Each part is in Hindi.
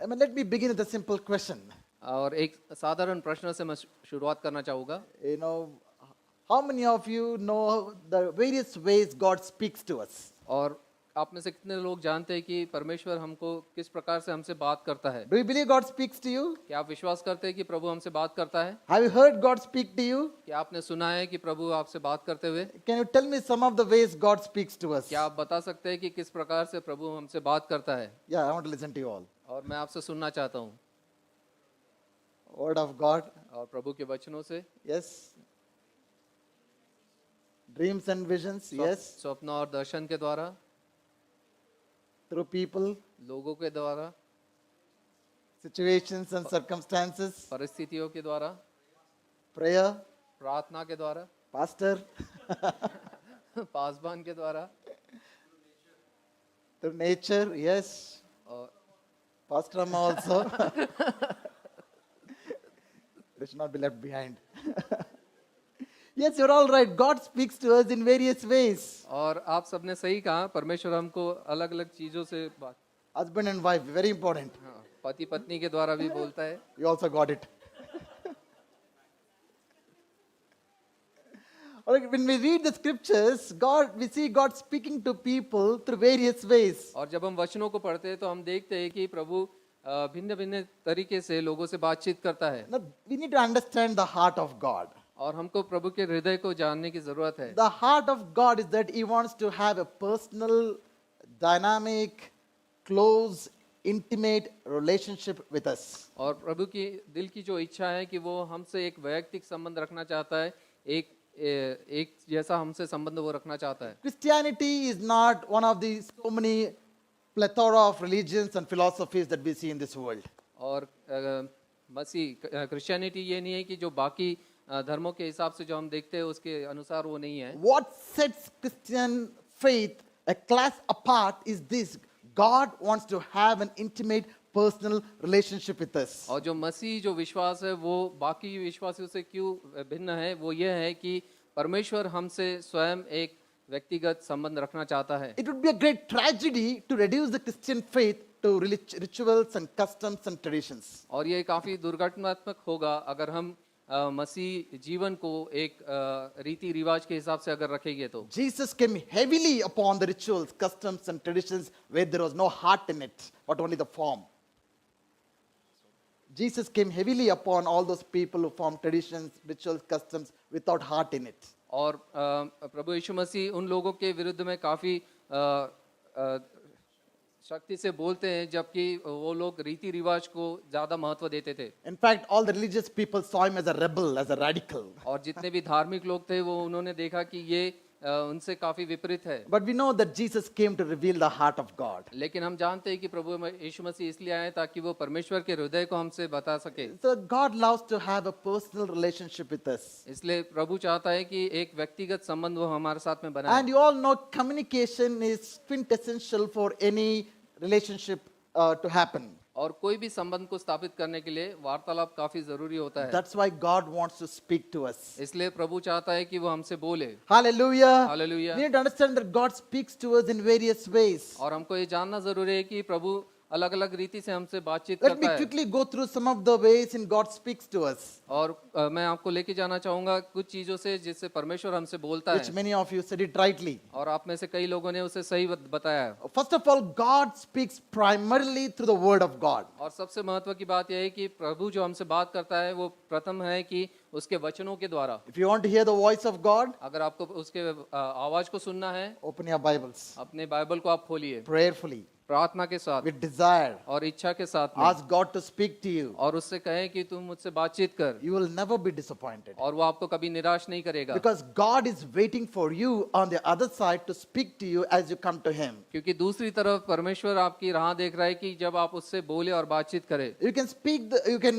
let me begin with a simple question. और एक साधारण प्रश्न से मैं शुरुआत करना चाहूँगा। You know, how many of you know the various ways God speaks to us? और आप में से कितने लोग जानते हैं कि परमेश्वर हमको किस प्रकार से हमसे बात करता है? Do you believe God speaks to you? क्या आप विश्वास करते हैं कि प्रभु हमसे बात करता है? Have you heard God speak to you? क्या आपने सुना है कि प्रभु आपसे बात करते हुए? Can you tell me some of the ways God speaks to us? क्या आप बता सकते हैं कि किस प्रकार से प्रभु हमसे बात करता है? Yeah, I want to listen to you all. और मैं आपसे सुनना चाहता हूँ। Word of God, और प्रभु के वचनों से, yes. Dreams and visions, yes. स्वप्न और दर्शन के द्वारा, Through people, लोगों के द्वारा, situations and circumstances, परिस्थितियों के द्वारा, prayer, प्रार्थना के द्वारा, pastor, पासबान के द्वारा, through nature, yes. और Pastor Amma also. They should not be left behind. Yes, you're all right. God speaks to us in various ways. और आप सबने सही कहा, परमेश्वर हमको अलग अलग चीजों से बात, Husband and wife, very important. हाँ, पति पत्नी के द्वारा भी बोलता है। You also got it. All right, when we read the scriptures, we see God speaking to people through various ways. और जब हम वचनों को पढ़ते हैं तो हम देखते हैं कि प्रभु भिन्न भिन्न तरीके से लोगों से बातचीत करता है। Now, we need to understand the heart of God. और हमको प्रभु के हृदय को जानने की जरूरत है। The heart of God is that He wants to have a personal, dynamic, close, intimate relationship with us. और प्रभु की दिल की जो इच्छा है कि वो हमसे एक वैयक्तिक संबंध रखना चाहता है, एक जैसा हमसे संबंध वो रखना चाहता है। Christianity is not one of the so many plethora of religions and philosophies that we see in this world. और क्रिश्चियनिटी ये नहीं है कि जो बाकी धर्मों के हिसाब से जो हम देखते हैं उसके अनुसार वो नहीं है। What sets Christian faith a class apart is this: God wants to have an intimate personal relationship with us. और जो मसीह जो विश्वास है वो बाकी विश्वासियों से क्यों भिन्न है, वो ये है कि परमेश्वर हमसे स्वयं एक व्यक्तिगत संबंध रखना चाहता है। It would be a great tragedy to reduce the Christian faith to rituals and customs and traditions. और ये काफी दुर्घटनात्मक होगा अगर हम मसीह जीवन को एक रीति रिवाज के हिसाब से अगर रखेंगे तो। Jesus came heavily upon the rituals, customs and traditions where there was no heart in it, but only the form. Jesus came heavily upon all those people who form traditions, rituals, customs without heart in it. और प्रभु यीशु मसीह उन लोगों के विरुद्ध में काफी शक्ति से बोलते हैं, जबकि वो लोग रीति रिवाज को ज्यादा महत्व देते थे। In fact, all the religious people saw him as a rebel, as a radical. और जितने भी धार्मिक लोग थे वो उन्होंने देखा कि ये उनसे काफी विपरीत है। But we know that Jesus came to reveal the heart of God. लेकिन हम जानते हैं कि प्रभु यीशु मसीह इसलिए आए ताकि वो परमेश्वर के हृदय को हमसे बता सके। So God loves to have a personal relationship with us. इसलिए प्रभु चाहता है कि एक व्यक्तिगत संबंध वो हमारे साथ में बनाए। And you all know communication is quintessential for any relationship to happen. और कोई भी संबंध को स्थापित करने के लिए वार्तालाप काफी जरूरी होता है। That's why God wants to speak to us. इसलिए प्रभु चाहता है कि वो हमसे बोले। Hallelujah. Hallelujah. We need to understand that God speaks to us in various ways. और हमको ये जानना जरूरी है कि प्रभु अलग अलग रीति से हमसे बातचीत Let me करता है। quickly go through some of the ways in God speaks to us, और मैं आपको लेके जाना चाहूंगा कुछ चीजों से जिससे परमेश्वर हमसे बोलता which है। many of you said it rightly. और आप में से कई लोगों ने उसे सही बताया है। First of all, God speaks primarily through the word of God. और सबसे महत्व की बात यह है कि प्रभु जो हमसे बात करता है वो प्रथम है कि उसके वचनों के द्वारा। If you want to hear the voice of God, अगर आपको उसके आवाज को सुनना है, open your Bibles अपने बाइबल को आप खोलिए prayerfully, प्रार्थना के साथ with desire. और इच्छा के साथ में, Ask God to speak to you. और उससे कहें कि तुम मुझसे बातचीत कर, You will never be disappointed. और वो आपको कभी निराश नहीं करेगा। Because God is waiting for you on the other side to speak to you as you come to Him. क्योंकि दूसरी तरफ परमेश्वर आपकी राह देख रहा है कि जब आप उससे बोले और बातचीत करें। You can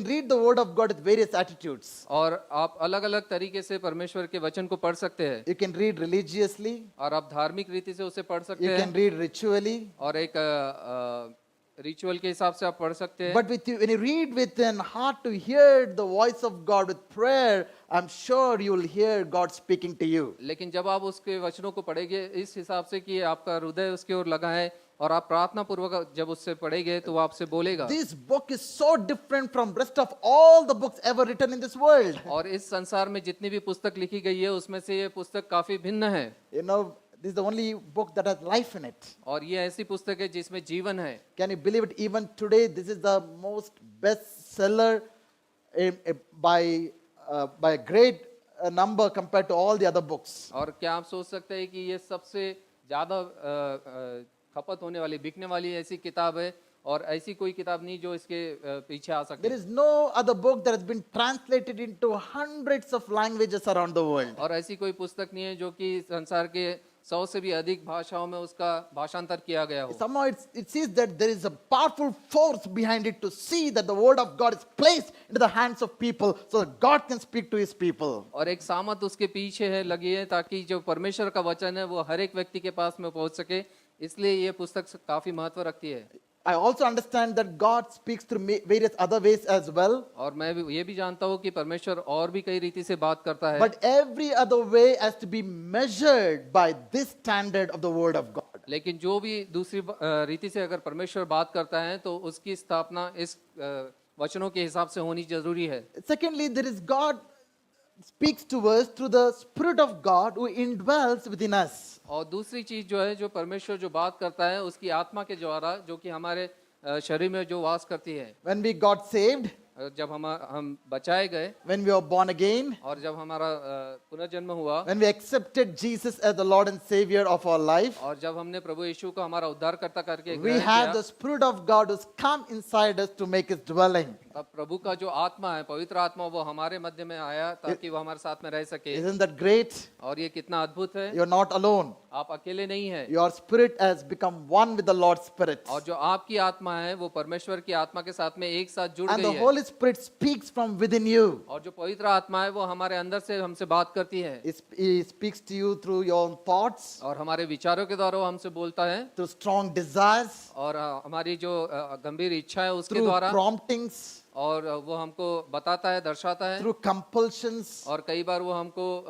read the word of God with various attitudes. और आप अलग अलग तरीके से परमेश्वर के वचन को पढ़ सकते हैं। You can read religiously. और आप धार्मिक रीति से उसे पढ़ सकते You can हैं, read ritually. और एक रिचुअल के हिसाब से आप पढ़ सकते हैं। But when you read with an heart to hear the voice of God with prayer, I'm sure you will hear God speaking to you. लेकिन जब आप उसके वचनों को पढ़ेंगे इस हिसाब से कि आपका हृदय उसके ओर लगा है और आप प्रार्थना पूर्वक जब उससे पढ़ेंगे तो वो आपसे बोलेगा। This book is so different from rest of all the books ever written in this world. और इस संसार में जितनी भी पुस्तक लिखी गई है उसमें से ये पुस्तक काफी भिन्न है। You know, this is the only book that has life in it. और ये ऐसी पुस्तक है जिसमें जीवन है। Can you believe it? Even today, this is the most bestseller by a great number compared to all the other books. और क्या आप सोच सकते हैं कि ये सबसे ज्यादा खपत होने वाली, बिकने वाली ऐसी किताब है, और ऐसी कोई किताब नहीं जो इसके पीछे आ सके। There is no other book that has been translated into hundreds of languages around the world. और ऐसी कोई पुस्तक नहीं है जो कि संसार के 100 से भी अधिक भाषाओं में उसका भाषांतर किया गया हो। Somehow it sees that there is a powerful force behind it to see that the word of God is placed into the hands of people so that God can speak to his people. और एक सामत उसके पीछे है, लगी है, ताकि जो परमेश्वर का वचन है वो हर एक व्यक्ति के पास में पहुंच सके, इसलिए ये पुस्तक काफी महत्व रखती है। I also understand that God speaks through various other ways as well. और मैं भी ये भी जानता हूँ कि परमेश्वर और भी कई रीति से बात करता है। But every other way has to be measured by this standard of the word of God. लेकिन जो भी दूसरी रीति से अगर परमेश्वर बात करता है तो उसकी स्थापना इस वचनों के हिसाब से होनी जरूरी है। Secondly, there is God speaks to us through the Spirit of God who indwells within us. और दूसरी चीज जो है, जो परमेश्वर जो बात करता है उसकी आत्मा के द्वारा, जो कि हमारे शरीर में जो वास करती है। When we got saved, जब हम बचाए गए, when we were born again, और जब हमारा पुनर्जन्म हुआ, when we accepted Jesus as the Lord and Savior of our life, और जब हमने प्रभु यीशु को हमारा उद्धारकर्ता करके we ग्रहण have किया, the Spirit of God who's come inside us to make his dwelling. तब प्रभु का जो आत्मा है, पवित्र आत्मा, वो हमारे मध्य में आया ताकि वो हमारे साथ में रह सके। Isn't that great? और ये कितना अद्भुत है। You're not alone. आप अकेले नहीं है। Your spirit has become one with the Lord's Spirit. और जो आपकी आत्मा है वो परमेश्वर की आत्मा के साथ में एक साथ जुड़ And the गई है। Holy Spirit speaks from within you. और जो पवित्र आत्मा है वो हमारे अंदर से हमसे बात करती है, He speaks to you through your own thoughts, और हमारे विचारों के द्वारा वो हमसे बोलता है, through strong desires, और हमारी जो गंभीर इच्छा है उसके through द्वारा, promptings, और वो हमको बताता है, दर्शाता है, through compulsions. और कई बार वो हमको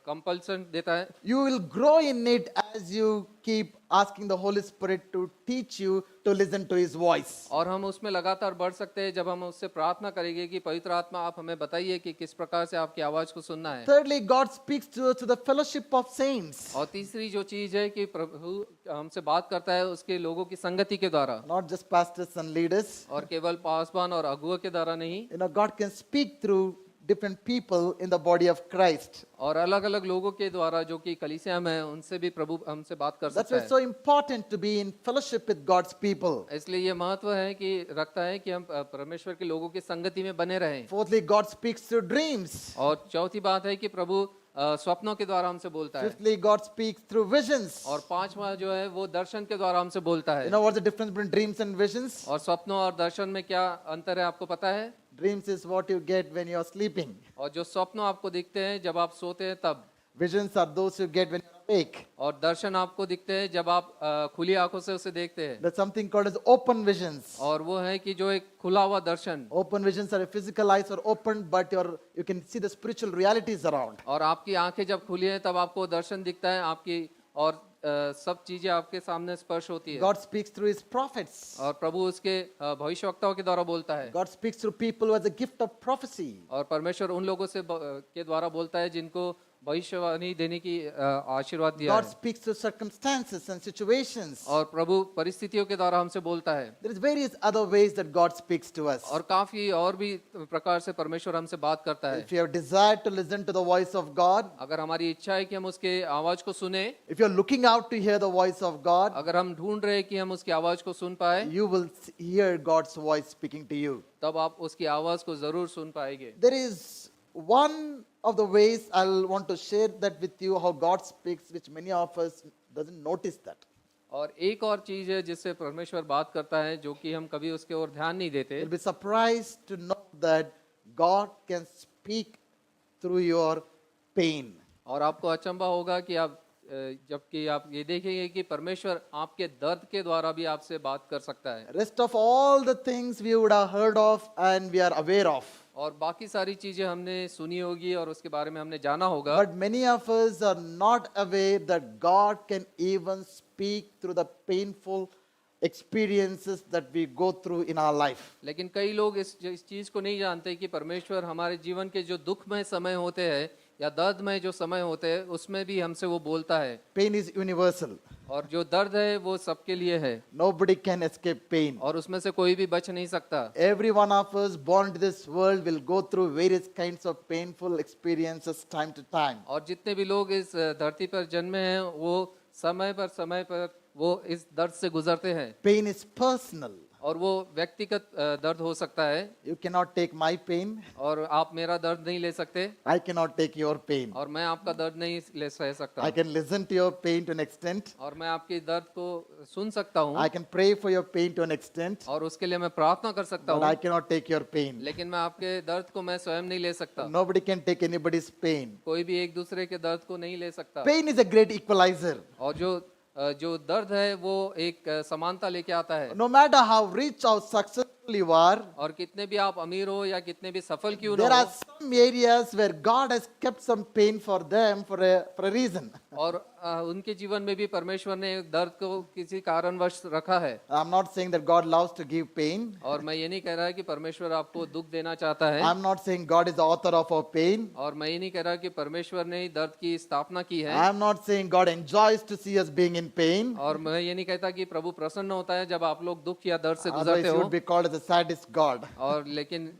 कंपल्सन देता है। You will grow in it as you keep asking the Holy Spirit to teach you to listen to His voice. और हम उसमें लगातार बढ़ सकते हैं जब हम उससे प्रार्थना करेंगे कि पवित्र आत्मा आप हमें बताइए कि किस प्रकार से आपकी आवाज को सुनना है। Thirdly, God speaks to us through the fellowship of saints. और तीसरी जो चीज है कि प्रभु हमसे बात करता है उसके लोगों की संगति के द्वारा, Not just pastors and leaders. और केवल पासवान और अगुआ के द्वारा नहीं। You know, God can speak through different people in the body of Christ. और अलग अलग लोगों के द्वारा जो कि कलीसिया में है, उनसे भी प्रभु हमसे बात कर That's सकता why है। it's so important to be in fellowship with God's people. इसलिए ये महत्व है कि रखता है कि हम परमेश्वर के लोगों की संगति में बने रहें। Fourthly, God speaks through dreams. और चौथी बात है कि प्रभु स्वप्नों के द्वारा हमसे बोलता है। Fifthly, God speaks through visions. और पांचवा जो है वो दर्शन के द्वारा हमसे बोलता You है। know what's the difference between dreams and visions? और स्वप्नों और दर्शन में क्या अंतर है आपको पता है? Dreams is what you get when you're sleeping. और जो स्वप्न आपको दिखते हैं जब आप सोते हैं तब, Visions are those you get when you're awake. और दर्शन आपको दिखते हैं जब आप खुली आंखों से उसे देखते हैं। There's something called as open visions. और वो है कि जो एक खुला हुआ दर्शन, Open visions are physical eyes are open, but you can see the spiritual realities around. और आपकी आंखें जब खुली हैं तब आपको दर्शन दिखता है, आपकी और सब चीजें आपके सामने स्पर्श होती है। God speaks through His prophets. और प्रभु उसके भविष्यवक्ताओं के द्वारा बोलता है। God speaks through people who has a gift of prophecy. और परमेश्वर उन लोगों से के द्वारा बोलता है जिनको भविष्यवाणी देने की आशीर्वाद दिया God है। speaks through circumstances and situations. और प्रभु परिस्थितियों के द्वारा हमसे बोलता है। There is various other ways that God speaks to us. और काफी और भी प्रकार से परमेश्वर हमसे बात करता है। If you have desire to listen to the voice of God, अगर हमारी इच्छा है कि हम उसके आवाज को सुने, if you're looking out to hear the voice of God, अगर हम ढूंढ रहे हैं कि हम उसकी आवाज को सुन पाए, you will hear God's voice speaking to you. तब आप उसकी आवाज को जरूर सुन पाएंगे। There is one of the ways I'll want to share that with you, how God speaks, which many of us doesn't notice that. और एक और चीज है जिससे परमेश्वर बात करता है, जो कि हम कभी उसके ओर ध्यान नहीं देते। You'll be surprised to know that God can speak through your pain. और आपको अचंभा होगा कि आप जबकि आप ये देखेंगे कि परमेश्वर आपके दर्द के द्वारा भी आपसे बात कर सकता है। Rest of all the things we would have heard of and we are aware of. और बाकी सारी चीजें हमने सुनी होगी और उसके बारे में हमने जाना होगा, But many of us are not aware that God can even speak through the painful experiences that we go through in our life. लेकिन कई लोग इस चीज को नहीं जानते कि परमेश्वर हमारे जीवन के जो दुखमय समय होते हैं या दर्दमय जो समय होते हैं उसमें भी हमसे वो बोलता है। Pain is universal. और जो दर्द है वो सबके लिए है Nobody can escape pain. और उसमें से कोई भी बच नहीं सकता। Every one of us born to this world will go through various kinds of painful experiences time to time. और जितने भी लोग इस धरती पर जन्मे हैं वो समय पर वो इस दर्द से गुजरते हैं। Pain is personal. और वो व्यक्तिगत दर्द हो सकता है। You cannot take my pain. और आप मेरा दर्द नहीं ले सकते I cannot take your pain. और मैं आपका दर्द नहीं ले सह सकता। I can listen to your pain to an extent. और मैं आपके दर्द को सुन सकता हूँ I can pray for your pain to an extent. और उसके लिए मैं प्रार्थना कर सकता But I हूँ, cannot take your pain. लेकिन मैं आपके दर्द को मैं स्वयं नहीं ले सकता। Nobody can take anybody's pain. कोई भी एक दूसरे के दर्द को नहीं ले सकता। Pain is a great equalizer. और जो दर्द है वो एक समानता लेके आता है। No matter how rich or successful you are, और कितने भी आप अमीर हो या कितने भी सफल क्यों there ना are हो, some areas where God has kept some pain for them for a reason. और उनके जीवन में भी परमेश्वर ने दर्द को किसी कारणवश रखा है। I'm not saying that God loves to give pain. और मैं ये नहीं कह रहा कि परमेश्वर आपको दुख देना चाहता है। I'm not saying God is the author of our pain. और मैं ये नहीं कह रहा कि परमेश्वर ने ही दर्द की स्थापना की है। I'm not saying God enjoys to see us being in pain. और मैं ये नहीं कहता कि प्रभु प्रसन्न होता है जब आप लोग दुख या दर्द से Otherwise, गुजरते He हो। would be called as the saddest God. और लेकिन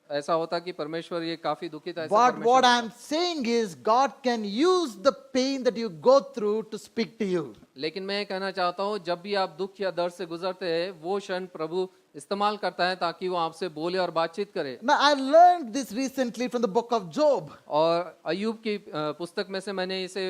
ऐसा होता कि परमेश्वर ये काफी दुखित है ऐसा But what परमेश्वर I'm saying is, God can use the pain that you go through to speak to you. लेकिन मैं ये कहना चाहता हूँ जब भी आप दुख या दर्द से गुजरते हैं वो क्षण प्रभु इस्तेमाल करता है ताकि वो आपसे बोले और बातचीत करे। Now, I learned this recently from the book of Job. और अय्यूब की पुस्तक में से मैंने इसे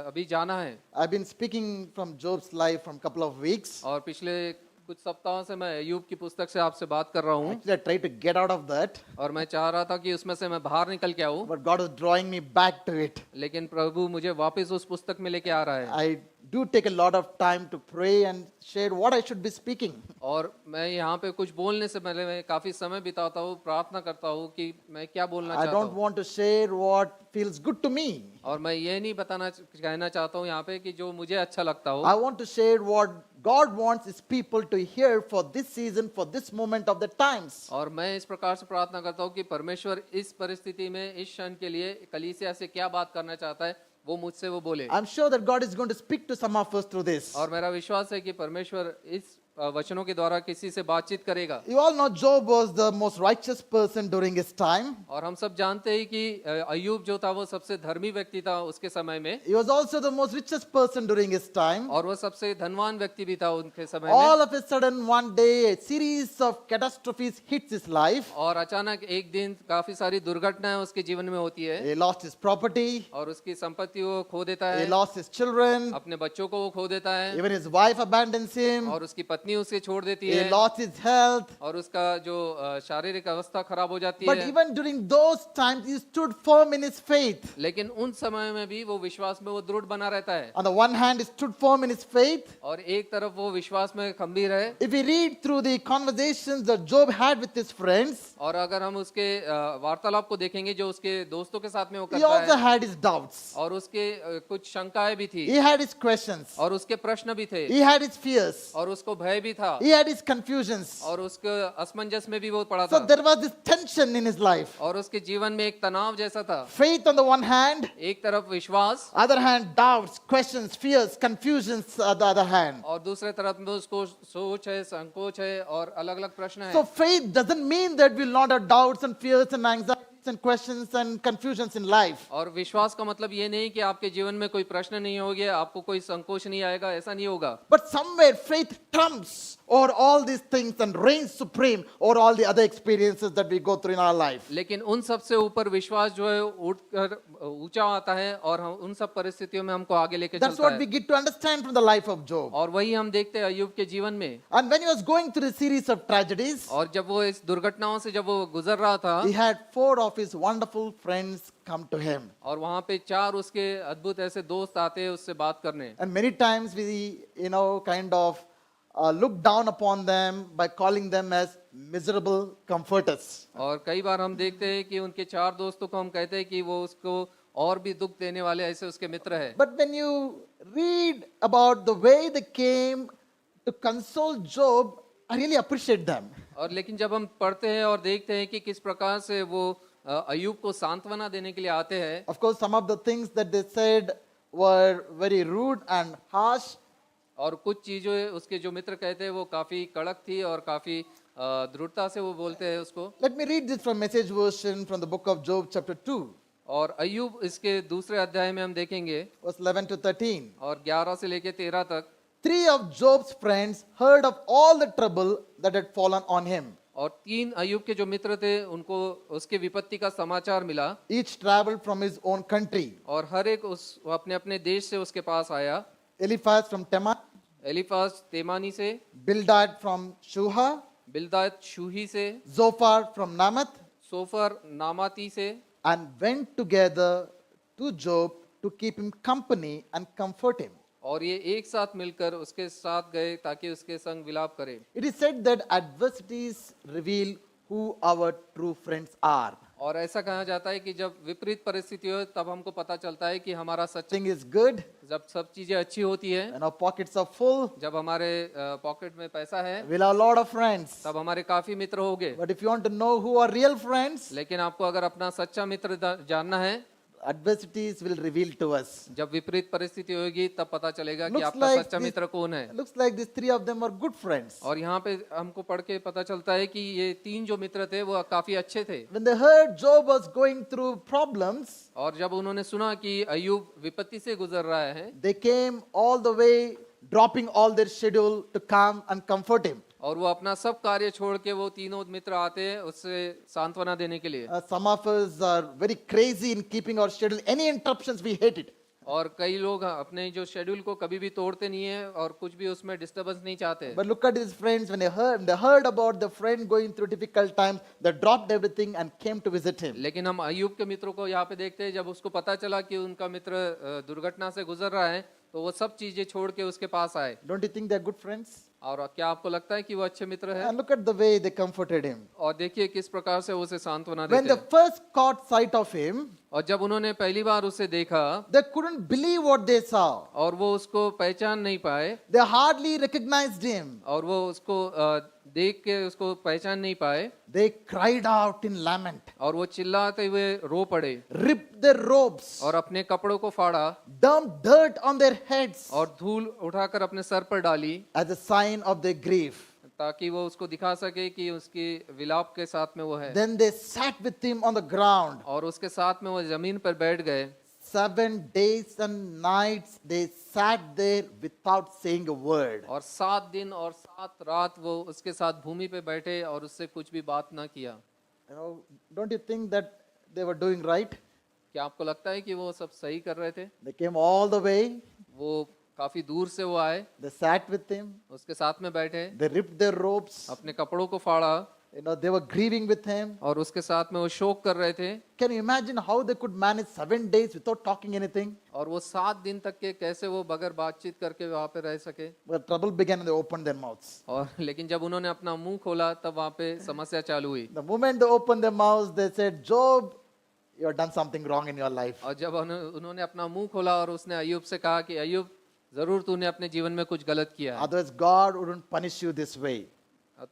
अभी जाना है। I've been speaking from Job's life from a couple of weeks. और पिछले कुछ सप्ताहों से मैं अय्यूब की पुस्तक से आपसे बात कर रहा हूँ। Actually, I tried to get out of that, और मैं चाह रहा था कि उसमें से मैं बाहर निकल के आऊँ, but God was drawing me back to it. लेकिन प्रभु मुझे वापस उस पुस्तक में लेके आ रहा है। I do take a lot of time to pray and share what I should be speaking. और मैं यहाँ पे कुछ बोलने से पहले मैं काफी समय बिताता हूँ, प्रार्थना करता हूँ कि मैं क्या बोलना I चाहता don't हूँ। want to share what feels good to me. और मैं ये नहीं कहना चाहता हूँ यहाँ पे कि जो मुझे अच्छा लगता हो। I want to share what God wants His people to hear for this season, for this moment of the times. और मैं इस प्रकार से प्रार्थना करता हूँ कि परमेश्वर इस परिस्थिति में इस क्षण के लिए कलीसिया से क्या बात करना चाहता है वो मुझसे वो बोले। I'm sure that God is going to speak to some of us through this. और मेरा विश्वास है कि परमेश्वर इस वचनों के द्वारा किसी से बातचीत करेगा। You all know Job was the most righteous person during his time. और हम सब जानते हैं कि अय्यूब जो था वो सबसे धर्मी व्यक्ति था उसके समय में। He was also the most richest person during his time. और वो सबसे धनवान व्यक्ति भी था उनके समय में। All of a sudden, one day, a series of catastrophes hits his life. और अचानक एक दिन काफी सारी दुर्घटनाएं उसके जीवन में होती है। He lost his property. और उसकी संपत्ति वो खो देता He है, lost his children. अपने बच्चों को वो खो देता है, Even his wife abandons him. और उसकी पत्नी उसे छोड़ देती He है, lost his health. और उसका जो शारीरिक अवस्था खराब हो जाती But है। even during those times, he stood firm in his faith. लेकिन उन समय में भी वो विश्वास में वो दृढ़ बना रहता है। On the one hand, he stood firm in his faith. और एक तरफ वो विश्वास में खंबीर है। If we read through the conversations that Job had with his friends, और अगर हम उसके वार्तालाप को देखेंगे जो उसके दोस्तों के साथ में वो he करता also है, had his doubts. और उसके कुछ शंकाएं भी थी, He had his questions. और उसके प्रश्न भी थे, He had his fears. और उसको भय भी था, He had his confusions. और उसके असमंजस में भी वो पड़ा So था। there was this tension in his life. और उसके जीवन में एक तनाव जैसा था। Faith on the one hand, एक तरफ विश्वास, other hand doubts, questions, fears, confusions on the other hand. और दूसरे तरफ में उसको सोच है, संकोच है, और अलग अलग प्रश्न So है। faith doesn't mean that we'll not have doubts and fears and anxieties and questions and confusions in life. और विश्वास का मतलब ये नहीं कि आपके जीवन में कोई प्रश्न नहीं होंगे, आपको कोई संकोच नहीं आएगा, ऐसा नहीं होगा। But somewhere faith trumps over all these things and reigns supreme over all the other experiences that we go through in our life. लेकिन उन सब से ऊपर विश्वास जो है उठकर ऊंचा आता है और हम उन सब परिस्थितियों में हमको आगे लेके That's चलता what है। we get to understand from the life of Job. और वही हम देखते हैं अय्यूब के जीवन में। And when he was going through a series of tragedies, और जब वो इस दुर्घटनाओं से जब वो गुजर रहा था, he had 4 of his wonderful friends come to him. और वहाँ पे 4 उसके अद्भुत ऐसे दोस्त आते हैं उससे बात करने। And many times we, kind of look down upon them by calling them as miserable comforters. और कई बार हम देखते हैं कि उनके 4 दोस्तों को हम कहते हैं कि वो उसको और भी दुख देने वाले ऐसे उसके मित्र हैं। But when you read about the way they came to console Job, I really appreciate them. और लेकिन जब हम पढ़ते हैं और देखते हैं कि किस प्रकार से वो अय्यूब को सांत्वना देने के लिए आते हैं, Of course, some of the things that they said were very rude and harsh. और कुछ चीजें उसके जो मित्र कहते हैं वो काफी कड़क थी और काफी दृढ़ता से वो बोलते हैं उसको। Let me read this from Message version from the book of Job, chapter 2, और अय्यूब इसके दूसरे अध्याय में हम देखेंगे verse 11 to 13. और 11 से लेके 13 तक। 3 of Job's friends heard of all the trouble that had fallen on him. और 3 अय्यूब के जो मित्र थे उनको उसके विपत्ति का समाचार मिला, Each traveled from his own country. और हर एक उस अपने अपने देश से उसके पास आया। Eliphaz from Teman, एलिफाज तेमानी से, Bildad from Shuha, बिल्दाद शूही से, Zophar from Namath, सोफर नामाती से, and went together to Job to keep him company and comfort him. और ये एक साथ मिलकर उसके साथ गए ताकि उसके संग विलाप करे। It is said that adversities reveal who our true friends are. और ऐसा कहा जाता है कि जब विपरीत परिस्थिति हो तब हमको पता चलता है कि हमारा सच, Thing is good, जब सब चीजें अच्छी होती है, and our pockets are full, जब हमारे पॉकेट में पैसा है, we'll have a lot of friends. तब हमारे काफी मित्र होंगे। But if you want to know who are real friends, लेकिन आपको अगर अपना सच्चा मित्र जानना है, adversities will reveal to us. जब विपरीत परिस्थिति होगी तब पता चलेगा कि Looks आपका like सच्चा this- मित्र कौन है। Looks like these 3 of them are good friends. और यहाँ पे हमको पढ़ के पता चलता है कि ये 3 जो मित्र थे वो काफी अच्छे थे। When they heard Job was going through problems, और जब उन्होंने सुना कि अय्यूब विपत्ति से गुजर रहा है, they came all the way, dropping all their schedule to come and comfort him. और वो अपना सब कार्य छोड़ के वो तीनों मित्र आते हैं उससे सांत्वना देने के लिए। Some of us are very crazy in keeping our schedule. Any interruptions, we hate it. और कई लोग अपने जो शेड्यूल को कभी भी तोड़ते नहीं है और कुछ भी उसमें डिस्टरबेंस नहीं चाहते। But look at his friends. When they heard about the friend going through difficult times, they dropped everything and came to visit him. लेकिन हम अय्यूब के मित्रों को यहाँ पे देखते हैं, जब उसको पता चला कि उनका मित्र दुर्घटना से गुजर रहा है तो वो सब चीजें छोड़ के उसके पास आए। Don't you think they're good friends? और क्या आपको लगता है कि वो अच्छे मित्र हैं? And look at the way they comforted him. और देखिए किस प्रकार से वो उसे सांत्वना When देते they हैं। first caught sight of him, और जब उन्होंने पहली बार उसे देखा they couldn't believe what they saw. और वो उसको पहचान नहीं पाए, They hardly recognized him. और वो उसको देख के उसको पहचान नहीं पाए, They cried out in lament, और वो चिल्लाते हुए रो पड़े ripped their robes, और अपने कपड़ों को फाड़ा dumped dirt on their heads और धूल उठाकर अपने सर पर डाली as a sign of their grief. ताकि वो उसको दिखा सके कि उसकी विलाप के साथ में वो है। Then they sat with him on the ground. और उसके साथ में वो जमीन पर बैठ गए 7 days and nights they sat there without saying a word. और 7 दिन और 7 रात वो उसके साथ भूमि पे बैठे और उससे कुछ भी बात ना किया। You know, don't you think that they were doing right? क्या आपको लगता है कि वो सब सही कर रहे थे? They came all the way. वो काफी दूर से वो आए, They sat with him. उसके साथ में बैठे, They ripped their robes. अपने कपड़ों को फाड़ा You know, they were grieving with him. और उसके साथ में वो शोक कर रहे थे। Can you imagine how they could manage 7 days without talking anything? और वो 7 दिन तक के कैसे वो बगैर बातचीत करके वहाँ पे रह सके। But trouble began and they opened their mouths. और लेकिन जब उन्होंने अपना मुंह खोला तब वहाँ पे समस्या चालू हुई। The moment they opened their mouths, they said, Job, you have done something wrong in your life. और जब उन्होंने अपना मुंह खोला और उसने अय्यूब से कहा कि अय्यूब जरूर तूने अपने जीवन में कुछ गलत किया है, Otherwise, God wouldn't punish you this way.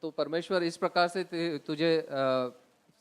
तो परमेश्वर इस प्रकार से तुझे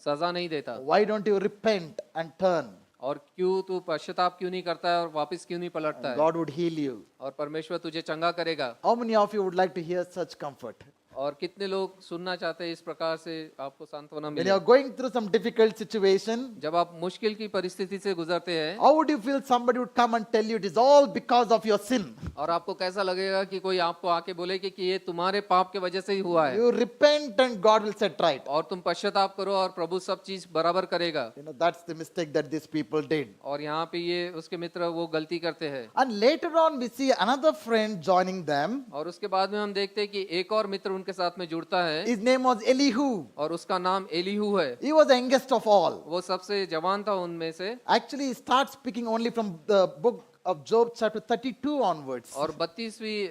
सजा नहीं देता। Why don't you repent and turn? और क्यों तू पश्चाताप क्यों नहीं करता है और वापस क्यों नहीं पलटता है? God would heal you. और परमेश्वर तुझे चंगा करेगा। How many of you would like to hear such comfort? और कितने लोग सुनना चाहते हैं इस प्रकार से आपको सांत्वना When मिले? you are going through some difficult situation, जब आप मुश्किल की परिस्थिति से गुजरते हैं how would you feel somebody would come and tell you it is all because of your sin? और आपको कैसा लगेगा कि कोई आपको आके बोले कि ये तुम्हारे पाप के वजह से ही हुआ है, You repent and God will set right. और तुम पश्चाताप करो और प्रभु सब चीज बराबर करेगा। You know, that's the mistake that these people did. और यहाँ पे ये उसके मित्र वो गलती करते हैं। And later on, we see another friend joining them. और उसके बाद में हम देखते हैं कि एक और मित्र उनके साथ में जुड़ता है His name was Elihu. और उसका नाम एलीहू है। He was the youngest of all. वो सबसे जवान था उनमें से। Actually, he starts speaking only from the book of Job, chapter 32 onwards. और 32वीं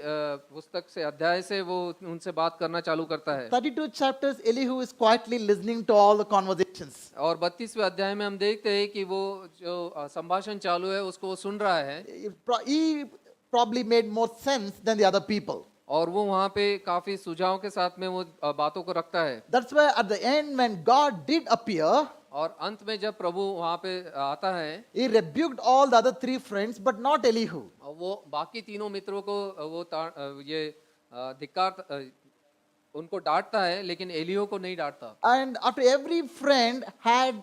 पुस्तक से अध्याय से वो उनसे बात करना चालू करता है। 32 chapters, Elihu is quietly listening to all the conversations. और 32वें अध्याय में हम देखते हैं कि वो जो संभाषण चालू है उसको वो सुन रहा है। He probably made more sense than the other people. और वो वहाँ पे काफी सुझाव के साथ में वो बातों को रखता है। That's why at the end, when God did appear, और अंत में जब प्रभु वहाँ पे आता है, he rebuked all the other three friends, but not Elihu. वो बाकी तीनों मित्रों को ये धिक्कार उनको डांटता है, लेकिन एलियो को नहीं डांटता। And after every friend had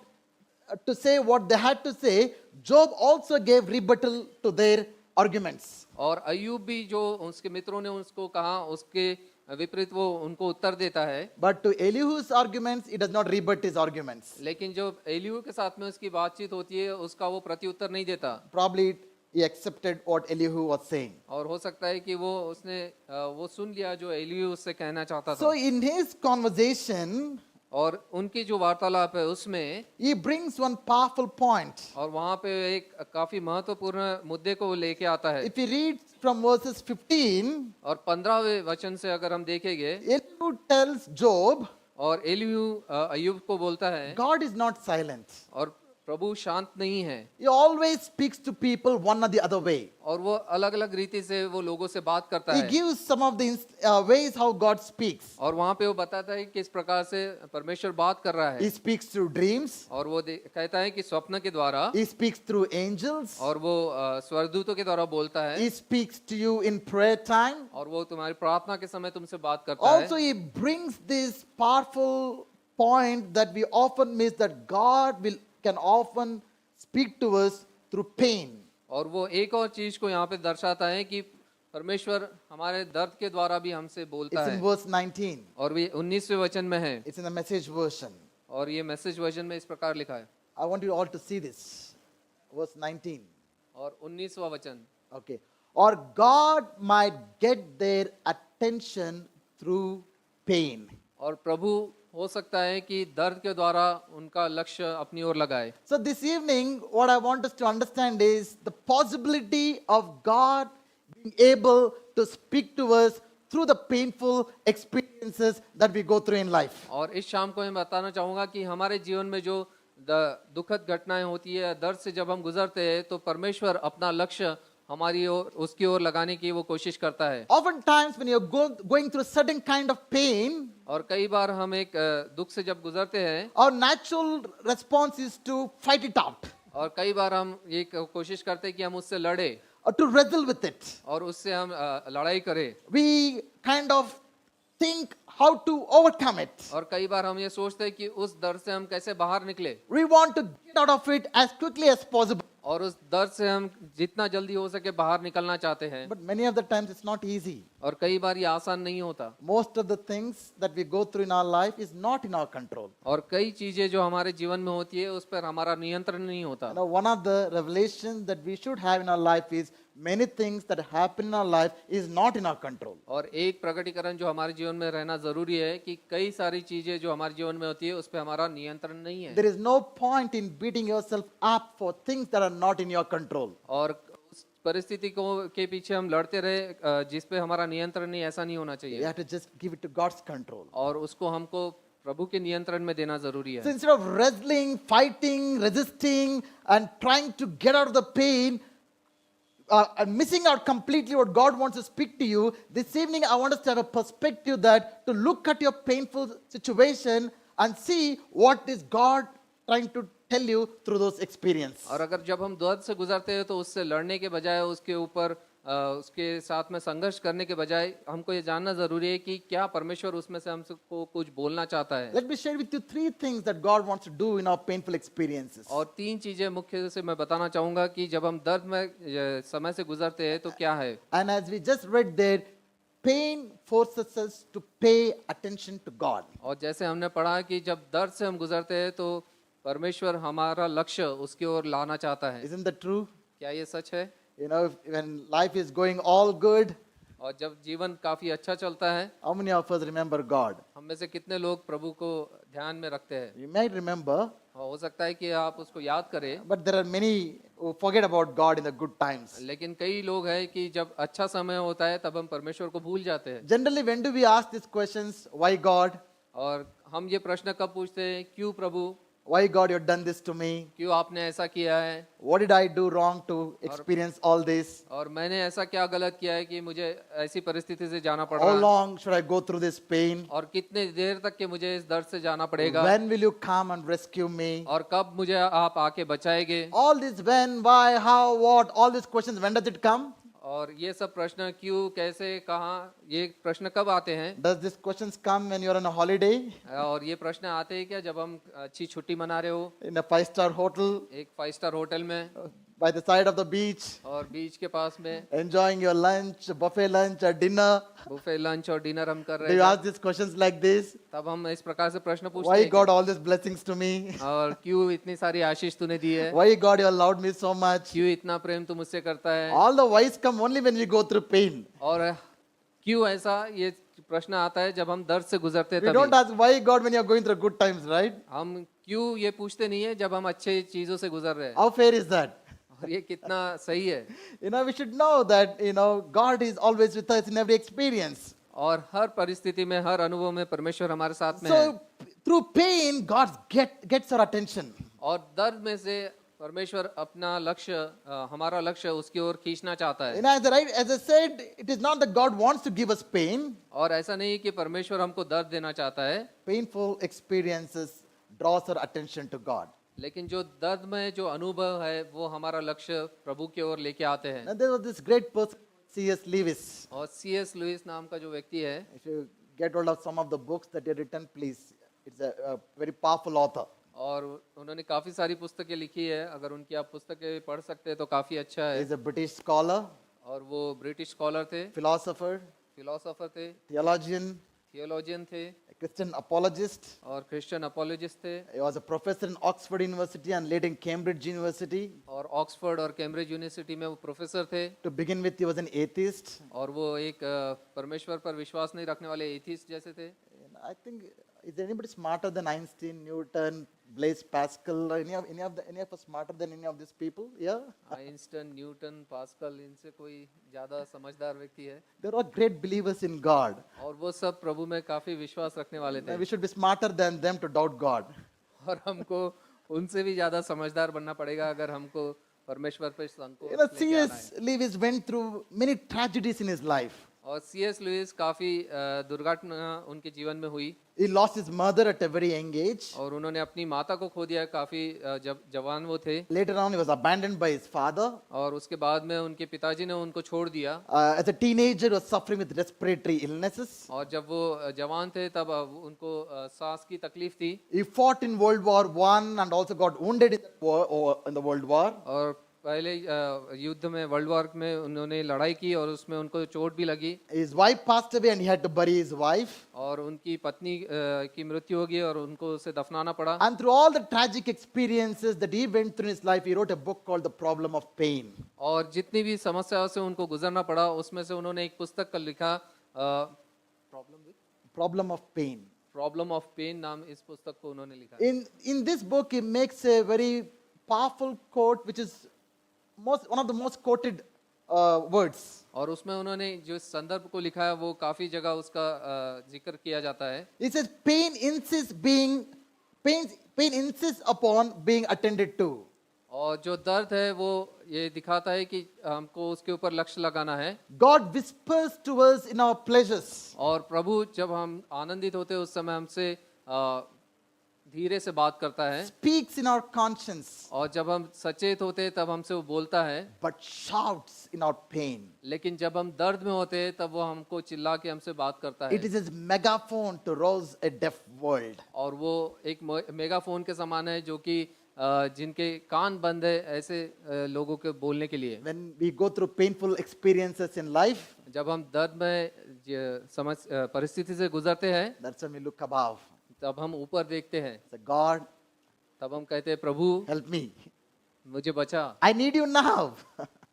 to say what they had to say, Job also gave rebuttal to their arguments. और अय्यूब भी जो उसके मित्रों ने उसको कहा उसके विपरीत वो उनको उत्तर देता है। But to Elihu's arguments, he does not rebut his arguments. लेकिन जो एलियू के साथ में उसकी बातचीत होती है उसका वो प्रत्युत्तर नहीं देता। Probably he accepted what Elihu was saying. और हो सकता है कि उसने वो सुन लिया जो एलियू उससे कहना चाहता था। So in his conversation, और उनकी जो वार्तालाप है उसमें he brings one powerful point. और वहाँ पे एक काफी महत्वपूर्ण मुद्दे को लेके आता है। If you read from verses 15, और 15वें वचन से अगर हम देखेंगे, Elihu tells Job, और एलियू अय्यूब को बोलता है, God is not silent. और प्रभु शांत नहीं है, He always speaks to people one or the other way. और वो अलग अलग रीति से वो लोगों से बात करता He है। gives some of the ways how God speaks. और वहाँ पे वो बताता है कि किस प्रकार से परमेश्वर बात कर रहा He है। speaks through dreams. और वो कहता है कि स्वप्न के द्वारा, He speaks through angels. और वो स्वर्गदूतों के द्वारा बोलता है, He speaks to you in prayer time. और वो तुम्हारी प्रार्थना के समय तुमसे बात करता है। Also, he brings this powerful point that we often miss, that God can often speak to us through pain. और वो एक और चीज को यहाँ पे दर्शाता है कि परमेश्वर हमारे दर्द के द्वारा भी हमसे बोलता It's in है। verse 19. और ये 19वें वचन में है, It's in the message version. और ये मैसेज वर्जन में इस प्रकार लिखा है। I want you all to see this. Verse 19. और 19वां वचन, Okay. Or God might get their attention through pain. और प्रभु हो सकता है कि दर्द के द्वारा उनका लक्ष्य अपनी ओर लगाए। So this evening, what I want us to understand is the possibility of God being able to speak to us through the painful experiences that we go through in life. और इस शाम को मैं बताना चाहूंगा कि हमारे जीवन में जो दुखद घटनाएं होती है, दर्द से जब हम गुजरते हैं, तो परमेश्वर अपना लक्ष्य हमारी ओर, उसकी ओर लगाने की वो कोशिश करता है। Oftentimes when you're going through a certain kind of pain, और कई बार हम एक दुख से जब गुजरते हैं, our natural response is to fight it out और कई बार हम ये कोशिश करते हैं कि हम उससे लड़े or to wrestle with it. और उससे हम लड़ाई करें। We kind of think how to overcome it. और कई बार हम ये सोचते हैं कि उस दर्द से हम कैसे बाहर निकले, We want to get out of it as quickly as possible. और उस दर्द से हम जितना जल्दी हो सके बाहर निकलना चाहते हैं। But many of the times it's not easy. और कई बार ये आसान नहीं होता, Most of the things that we go through in our life is not in our control. और कई चीजें जो हमारे जीवन में होती है उस पर हमारा नियंत्रण नहीं होता। Now, one of the revelations that we should have in our life is many things that happen in our life is not in our control. और एक प्रकटीकरण जो हमारे जीवन में रहना जरूरी है कि कई सारी चीजें जो हमारे जीवन में होती है उस पर हमारा नियंत्रण नहीं है। There is no point in beating yourself up for things that are not in your control. और उस परिस्थिति को के पीछे हम लड़ते रहे जिस पे हमारा नियंत्रण नहीं, ऐसा नहीं होना You चाहिए। have to just give it to God's control. और उसको हमको प्रभु के नियंत्रण में देना जरूरी So है। instead of wrestling, fighting, resisting, and trying to get out of the pain, and missing out completely what God wants to speak to you, this evening I want us to have a perspective that to look at your painful situation and see what is God trying to tell you through those experiences. और अगर जब हम दर्द से गुजरते हैं तो उससे लड़ने के बजाय उसके ऊपर उसके साथ में संघर्ष करने के बजाय हमको ये जानना जरूरी है कि क्या परमेश्वर उसमें से हमको कुछ बोलना चाहता है। Let me share with you three things that God wants to do in our painful experiences. और तीन चीजें मुख्य से मैं बताना चाहूंगा कि जब हम दर्द में समय से गुजरते हैं तो क्या है। And as we just read there, pain forces us to pay attention to God. और जैसे हमने पढ़ा कि जब दर्द से हम गुजरते हैं तो परमेश्वर हमारा लक्ष्य उसकी ओर लाना चाहता है। Isn't that true? क्या ये सच है? You know, when life is going all good, और जब जीवन काफी अच्छा चलता है, how many of us remember God? हम में से कितने लोग प्रभु को ध्यान में रखते हैं? You might remember, हो सकता है कि आप उसको याद करें, but there are many who forget about God in the good times. लेकिन कई लोग हैं कि जब अच्छा समय होता है तब हम परमेश्वर को भूल जाते हैं। Generally, when do we ask these questions? Why God? और हम ये प्रश्न कब पूछते हैं, क्यों प्रभु? Why God you've done this to me? क्यों आपने ऐसा किया है, What did I do wrong to experience all this? और मैंने ऐसा क्या गलत किया है कि मुझे ऐसी परिस्थिति से जाना पड़ How रहा है, long should I go through this pain? और कितने देर तक के मुझे इस दर्द से जाना पड़ेगा, When will you come and rescue me? और कब मुझे आप आके बचाएंगे। All this when, why, how, what, all these questions, when does it come? और ये सब प्रश्न क्यों, कैसे, कहाँ, ये प्रश्न कब आते हैं। Does these questions come when you're on a holiday और ये प्रश्न आते हैं क्या जब हम अच्छी छुट्टी मना रहे हो, in a 5-star hotel एक 5 स्टार होटल में by the side of the beach, और बीच के पास में enjoying your lunch, buffet lunch or dinner? Buffet lunch और डिनर हम कर Do रहे you हैं, ask these questions like this? तब हम इस प्रकार से प्रश्न पूछते Why हैं God all these blessings to me? और क्यों इतनी सारी आशीष तूने दी है, Why God you allowed me so much? क्यों इतना प्रेम तू मुझसे करता है, All the whys come only when we go through pain. और क्यों ऐसा, ये प्रश्न आता है जब हम दर्द से गुजरते हैं We don't तभी। ask why God when you're going through good times, right? हम क्यों ये पूछते नहीं है जब हम अच्छे चीजों से गुजर रहे हैं, How fair is that? और ये कितना सही है। We should know that, God is always with us in every experience. और हर परिस्थिति में, हर अनुभव में परमेश्वर हमारे साथ में है, So, through pain, God gets our attention. और दर्द में से परमेश्वर अपना लक्ष्य, हमारा लक्ष्य उसकी ओर खींचना चाहता है। As I said, it is not that God wants to give us pain. और ऐसा नहीं कि परमेश्वर हमको दर्द देना चाहता है, Painful experiences draws our attention to God. लेकिन जो दर्द में जो अनुभव है वो हमारा लक्ष्य प्रभु की ओर लेके आते हैं। Now, there was this great person, C.S. Lewis. और C.S. लुइस नाम का जो व्यक्ति है, If you get hold of some of the books that he had written, please. It's a very powerful author. और उन्होंने काफी सारी पुस्तकें लिखी है, अगर उनकी आप पुस्तकें पढ़ सकते हैं तो काफी अच्छा है। He's a British scholar, और वो ब्रिटिश स्कॉलर थे, philosopher, फिलोसोफर थे, theologian, थियोलॉजियन थे, a Christian apologist. और क्रिश्चियन अपोलोजिस्ट थे, He was a professor in Oxford University and later in Cambridge University. और ऑक्सफोर्ड और कैम्ब्रिज यूनिवर्सिटी में वो प्रोफेसर थे। To begin with, he was an atheist. और वो एक परमेश्वर पर विश्वास नहीं रखने वाले एथिस्ट जैसे थे। I think, is there anybody smarter than Einstein, Newton, Blaise Pascal, or any of us smarter than any of these people? Yeah? Einstein, Newton, pascal, इनसे कोई ज्यादा समझदार व्यक्ति है? They're all great believers in God. और वो सब प्रभु में काफी विश्वास रखने वाले थे, We should be smarter than them to doubt God. और हमको उनसे भी ज्यादा समझदार बनना पड़ेगा अगर हमको परमेश्वर पर संकोच लेके आना है। C.S. Lewis went through many tragedies in his life. और C.S. लुइस काफी दुर्घटना उनके जीवन में हुई, He lost his mother at a very young age. और उन्होंने अपनी माता को खो दिया काफी जब जवान वो थे। Later on, he was abandoned by his father. और उसके बाद में उनके पिताजी ने उनको छोड़ दिया, As a teenager, he was suffering with respiratory illnesses. और जब वो जवान थे तब उनको सांस की तकलीफ थी, He fought in World War I and also got wounded in the World War. और पहले युद्ध में, वर्ल्ड वॉर में उन्होंने लड़ाई की और उसमें उनको चोट भी लगी, His wife passed away and he had to bury his wife. और उनकी पत्नी की मृत्यु हो गई और उनको उसे दफनाना पड़ा। And through all the tragic experiences that he went through in his life, he wrote a book called The Problem of Pain. और जितनी भी समस्याओं से उनको गुजरना पड़ा उसमें से उन्होंने एक पुस्तक का लिखा, Problem of Pain. Problem of pain नाम इस पुस्तक को उन्होंने लिखा। In this book, he makes a very powerful quote, which is one of the most quoted words. और उसमें उन्होंने जो इस संदर्भ को लिखा है वो काफी जगह उसका जिक्र किया जाता है। He says, pain insists upon being attended to. और जो दर्द है वो ये दिखाता है कि हमको उसके ऊपर लक्ष्य लगाना है। God whispers to us in our pleasures. और प्रभु जब हम आनंदित होते हैं उस समय हमसे धीरे से बात करता है, Speaks in our conscience, और जब हम सचेत होते हैं तब हमसे वो बोलता है, but shouts in our pain. लेकिन जब हम दर्द में होते हैं तब वो हमको चिल्ला के हमसे बात करता It है। is his megaphone to rouse a deaf world. और वो एक मेगाफोन के समान है जो कि जिनके कान बंद है ऐसे लोगों के बोलने के लिए। When we go through painful experiences in life, जब हम दर्द में परिस्थिति से गुजरते हैं that's when we look above. तब हम ऊपर देखते हैं, Say, God, तब हम कहते हैं प्रभु help me. मुझे बचा, I need you now.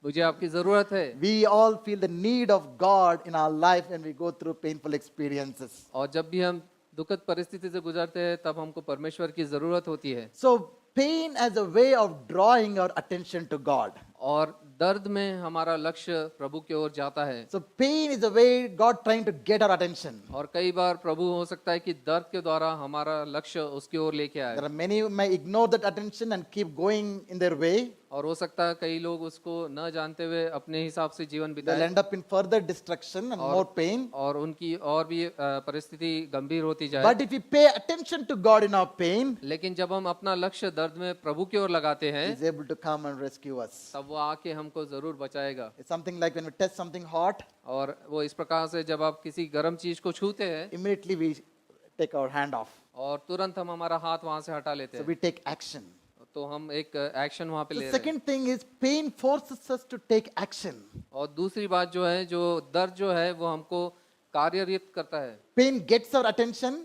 मुझे आपकी जरूरत है। We all feel the need of God in our life when we go through painful experiences. और जब भी हम दुखद परिस्थिति से गुजरते हैं तब हमको परमेश्वर की जरूरत होती है। So, pain as a way of drawing our attention to God. और दर्द में हमारा लक्ष्य प्रभु की ओर जाता है। So pain is a way God trying to get our attention. और कई बार प्रभु हो सकता है कि दर्द के द्वारा हमारा लक्ष्य उसकी ओर लेके आए। There are many who may ignore that attention and keep going in their way. और हो सकता है कई लोग उसको न जानते हुए अपने हिसाब से जीवन They'll बिताए end up in further destruction and more pain. और उनकी और भी परिस्थिति गंभीर होती जाए। But if we pay attention to God in our pain, लेकिन जब हम अपना लक्ष्य दर्द में प्रभु की ओर लगाते हैं He's able to come and rescue us. तब वो आके हमको जरूर बचाएगा। It's something like when we touch something hot, और वो इस प्रकार से जब आप किसी गर्म चीज को छूते हैं immediately we take our hand off. और तुरंत हम हमारा हाथ वहां से हटा लेते So हैं, we take action. तो हम एक एक्शन वहां पे The ले रहे हैं। second thing is pain forces us to take action. और दूसरी बात जो है, जो दर्द जो है वो हमको कार्यरत करता है। Pain gets our attention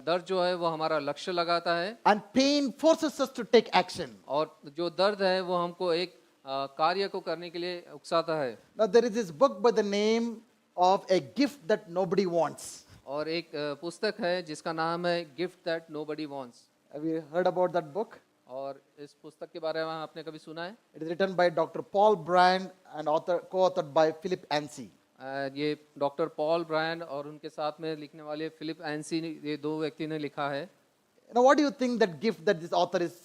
दर्द जो है वो हमारा लक्ष्य लगाता है and pain forces us to take action. और जो दर्द है वो हमको एक कार्य को करने के लिए उकसाता है। Now there is this book by the name of A Gift That Nobody Wants. और एक पुस्तक है जिसका नाम है gift that nobody wants. Have you heard about that book? और इस पुस्तक के बारे में आपने कभी सुना है? It is written by Dr. Paul Brand and co-authored by Philip Yancey. ये डॉक्टर पॉल ब्रायन और उनके साथ में लिखने वाले फिलिप एंसी, ये दो व्यक्ति ने लिखा है। Now what do you think that gift that this author is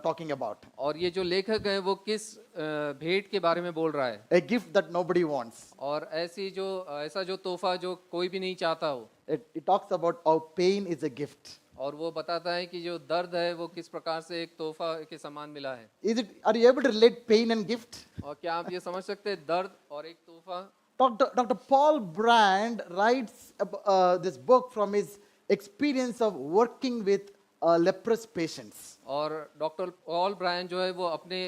talking about? और ये जो लेखक है वो किस भेंट के बारे में बोल रहा है? A gift that nobody wants. और ऐसा जो तोहफा जो कोई भी नहीं चाहता हो। It talks about how pain is a gift. और वो बताता है कि जो दर्द है वो किस प्रकार से एक तोहफा के समान मिला है। Are you able to relate pain and gift? और क्या आप ये समझ सकते हैं दर्द और एक तोहफा? Dr. Paul Brand writes this book from his experience of working with leprous patients. और डॉक्टर पॉल ब्रायन जो है वो अपने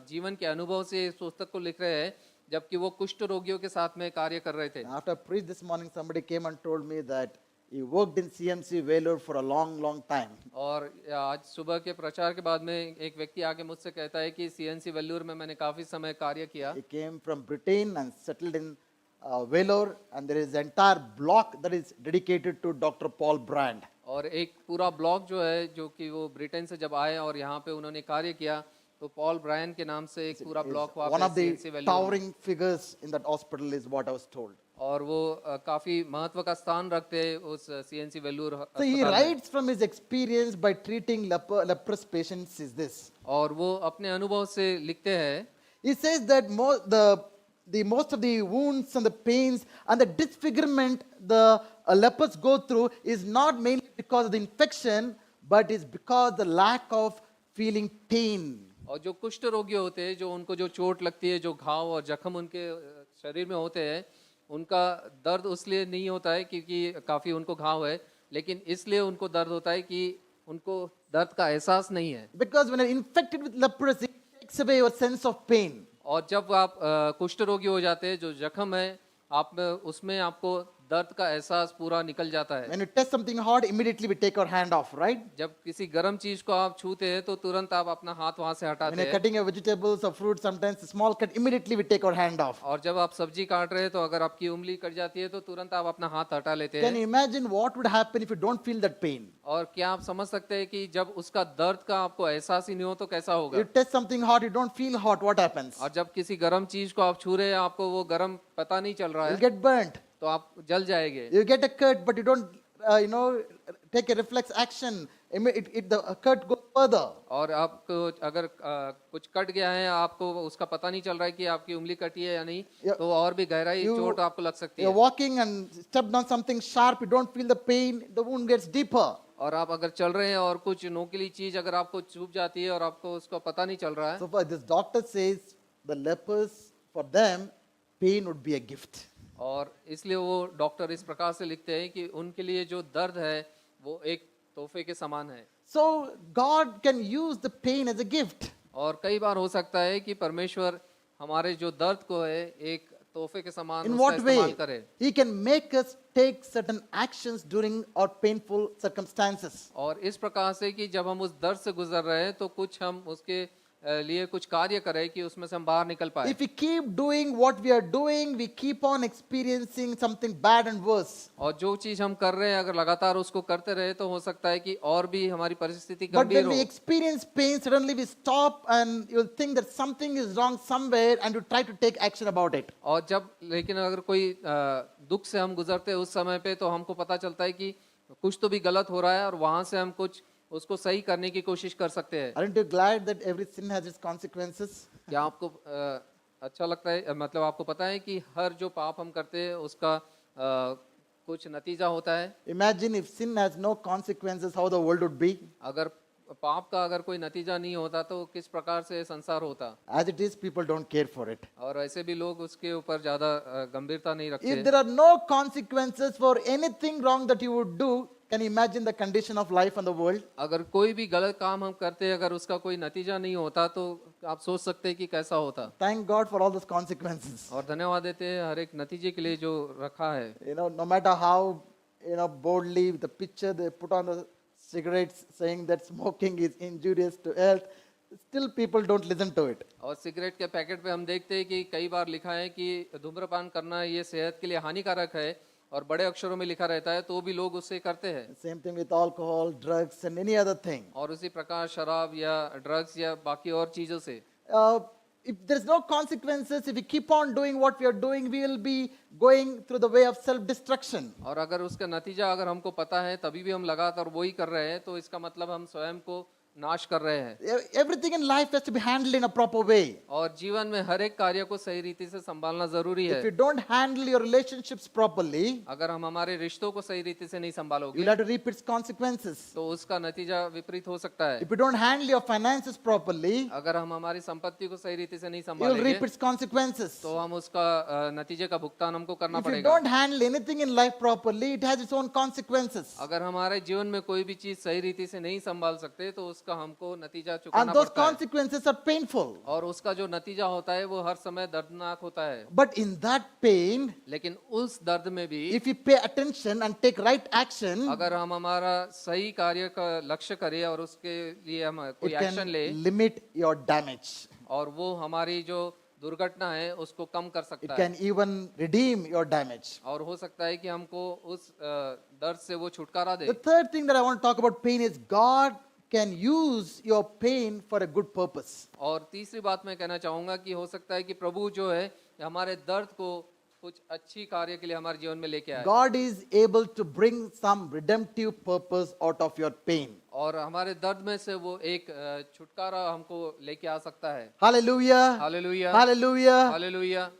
जीवन के अनुभव से इस पुस्तक को लिख रहे हैं जबकि वो कुष्ठ रोगियों के साथ में कार्य कर रहे थे। After I preached this morning, somebody came and told me that he worked in CMC Vellore for a long time. और आज सुबह के प्रचार के बाद में एक व्यक्ति आके मुझसे कहता है कि सीएनसी वेल्लूर में मैंने काफी समय कार्य किया। He came from Britain and settled in Vellore, and there is an entire block that is dedicated to Dr. Paul Brand. और एक पूरा ब्लॉक जो है जो कि वो ब्रिटेन से जब आए और यहाँ पे उन्होंने कार्य किया तो पॉल ब्रायन के नाम से एक पूरा ब्लॉक वहाँ One of पे the CNC वेल्लूर में। towering figures in that hospital is what I was told. और वो काफी महत्व का स्थान रखते हैं उस सीएनसी वेल्लूर So he अस्पताल में। writes from his experience by treating leprous patients is this. और वो अपने अनुभव से लिखते हैं। He says that most of the wounds and the pains and the disfigurement the lepers go through is not mainly because of the infection, but is because the lack of feeling pain. और जो कुष्ठ रोगी होते हैं, जो उनको जो चोट लगती है, जो घाव और जख्म उनके शरीर में होते हैं, उनका दर्द उसलिए नहीं होता है क्योंकि काफी उनको घाव है, लेकिन इसलिए उनको दर्द होता है कि उनको दर्द का एहसास नहीं है। Because when you're infected with leprosy, it takes away your sense of pain. और जब आप कुष्ठ रोगी हो जाते हैं, जो जख्म है आप उसमें आपको दर्द का एहसास पूरा निकल जाता है। When you touch something hot, immediately we take our hand off, right? जब किसी गर्म चीज को आप छूते हैं तो तुरंत आप अपना हाथ वहां से When हटाते you're हैं। cutting your vegetables or fruit, sometimes a small cut, immediately we take our hand off. और जब आप सब्जी काट रहे हैं तो अगर आपकी उंगली कट जाती है तो तुरंत आप अपना हाथ हटा लेते Can हैं। you imagine what would happen if you don't feel that pain? और क्या आप समझ सकते हैं कि जब उसका दर्द का आपको एहसास ही नहीं हो तो कैसा होगा? You touch something hot, you don't feel hot, what happens? और जब किसी गर्म चीज को आप छू रहे हैं, आपको वो गर्म पता नहीं चल रहा You'll है get burnt. तो आप जल जाएंगे। You get a cut, but you don't, take a reflex action. The cut goes further. और आपको अगर कुछ कट गया है, आपको उसका पता नहीं चल रहा है कि आपकी उंगली कटी है या नहीं, Yeah. तो और भी गहराई You- चोट आपको लग सकती You're है। walking and stepped on something sharp, you don't feel the pain, the wound gets deeper. और आप अगर चल रहे हैं और कुछ नोकीली चीज अगर आपको चुभ जाती है और आपको उसका पता नहीं चल रहा है, So far, this doctor says the lepers, for them, pain would be a gift. और इसलिए वो डॉक्टर इस प्रकार से लिखते हैं कि उनके लिए जो दर्द है वो एक तोहफे के समान है। So God can use the pain as a gift. और कई बार हो सकता है कि परमेश्वर हमारे जो दर्द को है एक तोहफे के समान In उसका what इस्तेमाल way? करे। He can make us take certain actions during our painful circumstances. और इस प्रकार से कि जब हम उस दर्द से गुजर रहे हैं तो कुछ हम उसके लिए कुछ कार्य करें कि उसमें से हम बाहर निकल पाए। If we keep doing what we are doing, we keep on experiencing something bad and worse. और जो चीज हम कर रहे हैं अगर लगातार उसको करते रहे तो हो सकता है कि और भी हमारी परिस्थिति But गंभीर when हो। we experience pain, suddenly we stop and you'll think that something is wrong somewhere and you try to take action about it. और जब लेकिन अगर कोई दुख से हम गुजरते हैं उस समय पे तो हमको पता चलता है कि कुछ तो भी गलत हो रहा है और वहां से हम कुछ उसको सही करने की कोशिश कर सकते हैं। Aren't you glad that every sin has its consequences? क्या आपको अच्छा लगता है, मतलब आपको पता है कि हर जो पाप हम करते हैं उसका कुछ नतीजा होता है। Imagine if sin has no consequences, how the world would be. अगर पाप का अगर कोई नतीजा नहीं होता तो किस प्रकार से संसार होता। As it is, people don't care for it. और ऐसे भी लोग उसके ऊपर ज्यादा गंभीरता नहीं रखते। If there are no consequences for anything wrong that you would do, can you imagine the condition of life in the world? अगर कोई भी गलत काम हम करते हैं अगर उसका कोई नतीजा नहीं होता तो आप सोच सकते हैं कि कैसा होता। Thank God for all those consequences. और धन्यवाद देते हैं हर एक नतीजे के लिए जो रखा है। No matter how, boldly the picture they put on the cigarettes saying that smoking is injurious to health, still people don't listen to it. और सिगरेट के पैकेट पे हम देखते हैं कि कई बार लिखा है कि धूम्रपान करना ये सेहत के लिए हानिकारक है और बड़े अक्षरों में लिखा रहता है तो भी लोग उससे करते हैं। Same thing with alcohol, drugs and any other thing. और उसी प्रकार शराब या ड्रग्स या बाकी और चीजों से If there's no consequences, if we keep on doing what we are doing, we will be going through the way of self-destruction. और अगर उसका नतीजा अगर हमको पता है तभी भी हम लगातार वही कर रहे हैं तो इसका मतलब हम स्वयं को नाश कर रहे हैं। Everything in life has to be handled in a proper way. और जीवन में हर एक कार्य को सही रीति से संभालना जरूरी If है। you don't handle your relationships properly, अगर हम हमारे रिश्तों को सही रीति से नहीं संभालोगे you'll have to reap its consequences. तो उसका नतीजा विपरीत हो सकता है। If you don't handle your finances properly, अगर हम हमारी संपत्ति को सही रीति से नहीं you'll संभालेंगे reap its consequences. तो हम उसका नतीजे का भुगतान हमको करना If you पड़ेगा। don't handle anything in life properly, it has its own consequences. अगर हमारे जीवन में कोई भी चीज सही रीति से नहीं संभाल सकते तो उसका हमको नतीजा चुकाना And those पड़ता है। consequences are painful. और उसका जो नतीजा होता है वो हर समय दर्दनाक होता है। But in that pain, लेकिन उस दर्द में भी if you pay attention and take right action, अगर हम हमारा सही कार्य का लक्ष्य करें और उसके लिए हम कोई it एक्शन can ले limit your damage. और वो हमारी जो दुर्घटना है उसको कम कर It सकता है can even redeem your damage. और हो सकता है कि हमको उस दर्द से वो छुटकारा दे। The third thing that I want to talk about pain is God can use your pain for a good purpose. और तीसरी बात मैं कहना चाहूंगा कि हो सकता है कि प्रभु जो है हमारे दर्द को कुछ अच्छी कार्य के लिए हमारे जीवन में लेके आए। God is able to bring some redemptive purpose out of your pain. और हमारे दर्द में से वो एक छुटकारा हमको लेके आ सकता है। Hallelujah. Hallelujah Hallelujah. Hallelujah.